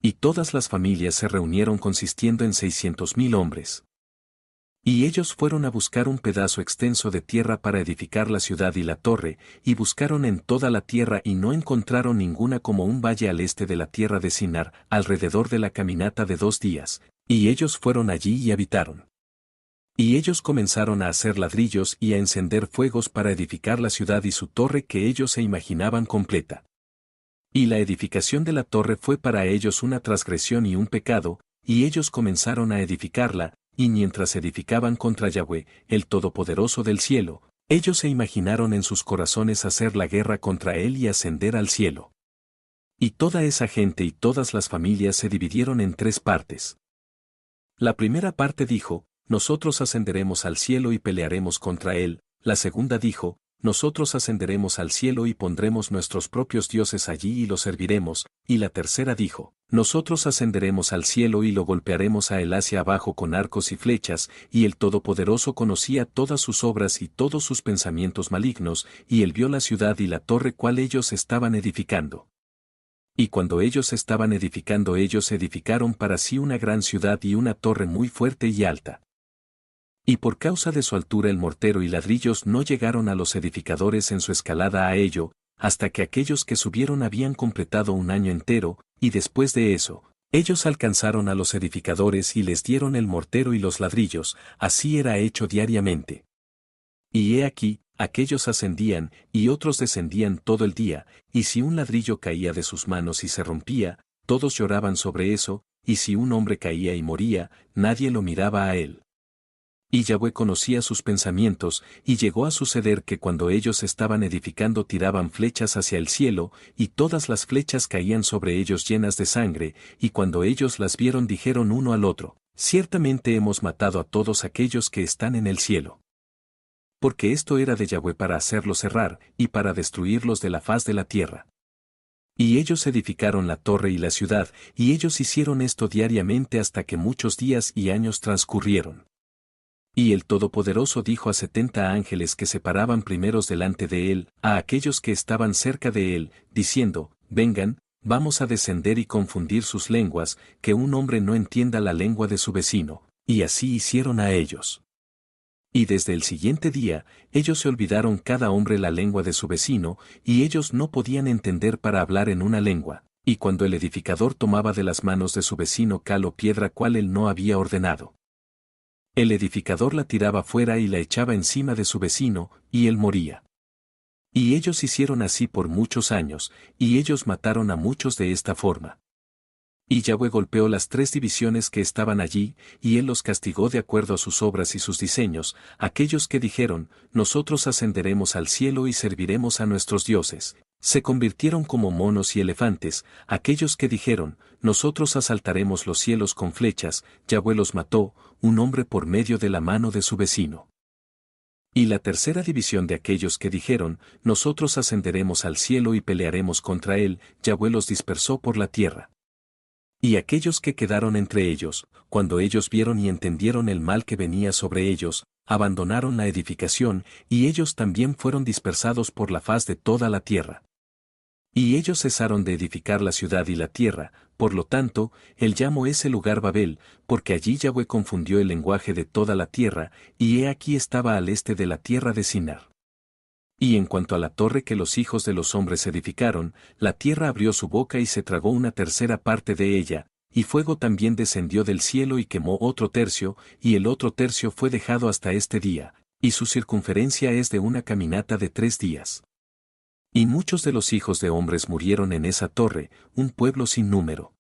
Y todas las familias se reunieron consistiendo en 600,000 hombres. Y ellos fueron a buscar un pedazo extenso de tierra para edificar la ciudad y la torre, y buscaron en toda la tierra y no encontraron ninguna como un valle al este de la tierra de Sinar, alrededor de la caminata de 2 días, y ellos fueron allí y habitaron. Y ellos comenzaron a hacer ladrillos y a encender fuegos para edificar la ciudad y su torre que ellos se imaginaban completa. Y la edificación de la torre fue para ellos una transgresión y un pecado, y ellos comenzaron a edificarla, y mientras edificaban contra Yahweh, el Todopoderoso del cielo, ellos se imaginaron en sus corazones hacer la guerra contra él y ascender al cielo. Y toda esa gente y todas las familias se dividieron en 3 partes. La primera parte dijo, nosotros ascenderemos al cielo y pelearemos contra él. La segunda dijo, nosotros ascenderemos al cielo y pondremos nuestros propios dioses allí y los serviremos. Y la tercera dijo, nosotros ascenderemos al cielo y lo golpearemos a él hacia abajo con arcos y flechas, y el Todopoderoso conocía todas sus obras y todos sus pensamientos malignos, y él vio la ciudad y la torre cual ellos estaban edificando. Y cuando ellos estaban edificando ellos edificaron para sí una gran ciudad y una torre muy fuerte y alta. Y por causa de su altura el mortero y ladrillos no llegaron a los edificadores en su escalada a ello, hasta que aquellos que subieron habían completado un año entero, y después de eso, ellos alcanzaron a los edificadores y les dieron el mortero y los ladrillos, así era hecho diariamente. Y he aquí, aquellos ascendían, y otros descendían todo el día, y si un ladrillo caía de sus manos y se rompía, todos lloraban sobre eso, y si un hombre caía y moría, nadie lo miraba a él. Y Yahweh conocía sus pensamientos, y llegó a suceder que cuando ellos estaban edificando tiraban flechas hacia el cielo, y todas las flechas caían sobre ellos llenas de sangre, y cuando ellos las vieron dijeron uno al otro, ciertamente hemos matado a todos aquellos que están en el cielo. Porque esto era de Yahweh para hacerlos errar, y para destruirlos de la faz de la tierra. Y ellos edificaron la torre y la ciudad, y ellos hicieron esto diariamente hasta que muchos días y años transcurrieron. Y el Todopoderoso dijo a 70 ángeles que se paraban primeros delante de él, a aquellos que estaban cerca de él, diciendo, vengan, vamos a descender y confundir sus lenguas, que un hombre no entienda la lengua de su vecino, y así hicieron a ellos. Y desde el siguiente día, ellos se olvidaron cada hombre la lengua de su vecino, y ellos no podían entender para hablar en una lengua, y cuando el edificador tomaba de las manos de su vecino cal o piedra cual él no había ordenado, el edificador la tiraba fuera y la echaba encima de su vecino, y él moría. Y ellos hicieron así por muchos años, y ellos mataron a muchos de esta forma. Y Yahweh golpeó las 3 divisiones que estaban allí, y él los castigó de acuerdo a sus obras y sus diseños, aquellos que dijeron, nosotros ascenderemos al cielo y serviremos a nuestros dioses. Se convirtieron como monos y elefantes, aquellos que dijeron, nosotros asaltaremos los cielos con flechas, Yahweh los mató, un hombre por medio de la mano de su vecino. Y la tercera división de aquellos que dijeron, nosotros ascenderemos al cielo y pelearemos contra él, Yahweh los dispersó por la tierra. Y aquellos que quedaron entre ellos, cuando ellos vieron y entendieron el mal que venía sobre ellos, abandonaron la edificación, y ellos también fueron dispersados por la faz de toda la tierra. Y ellos cesaron de edificar la ciudad y la tierra, por lo tanto, él llamó ese lugar Babel, porque allí Yahweh confundió el lenguaje de toda la tierra, y he aquí estaba al este de la tierra de Sinar. Y en cuanto a la torre que los hijos de los hombres edificaron, la tierra abrió su boca y se tragó una tercera parte de ella, y fuego también descendió del cielo y quemó otro tercio, y el otro tercio fue dejado hasta este día, y su circunferencia es de una caminata de 3 días. Y muchos de los hijos de hombres murieron en esa torre, un pueblo sin número.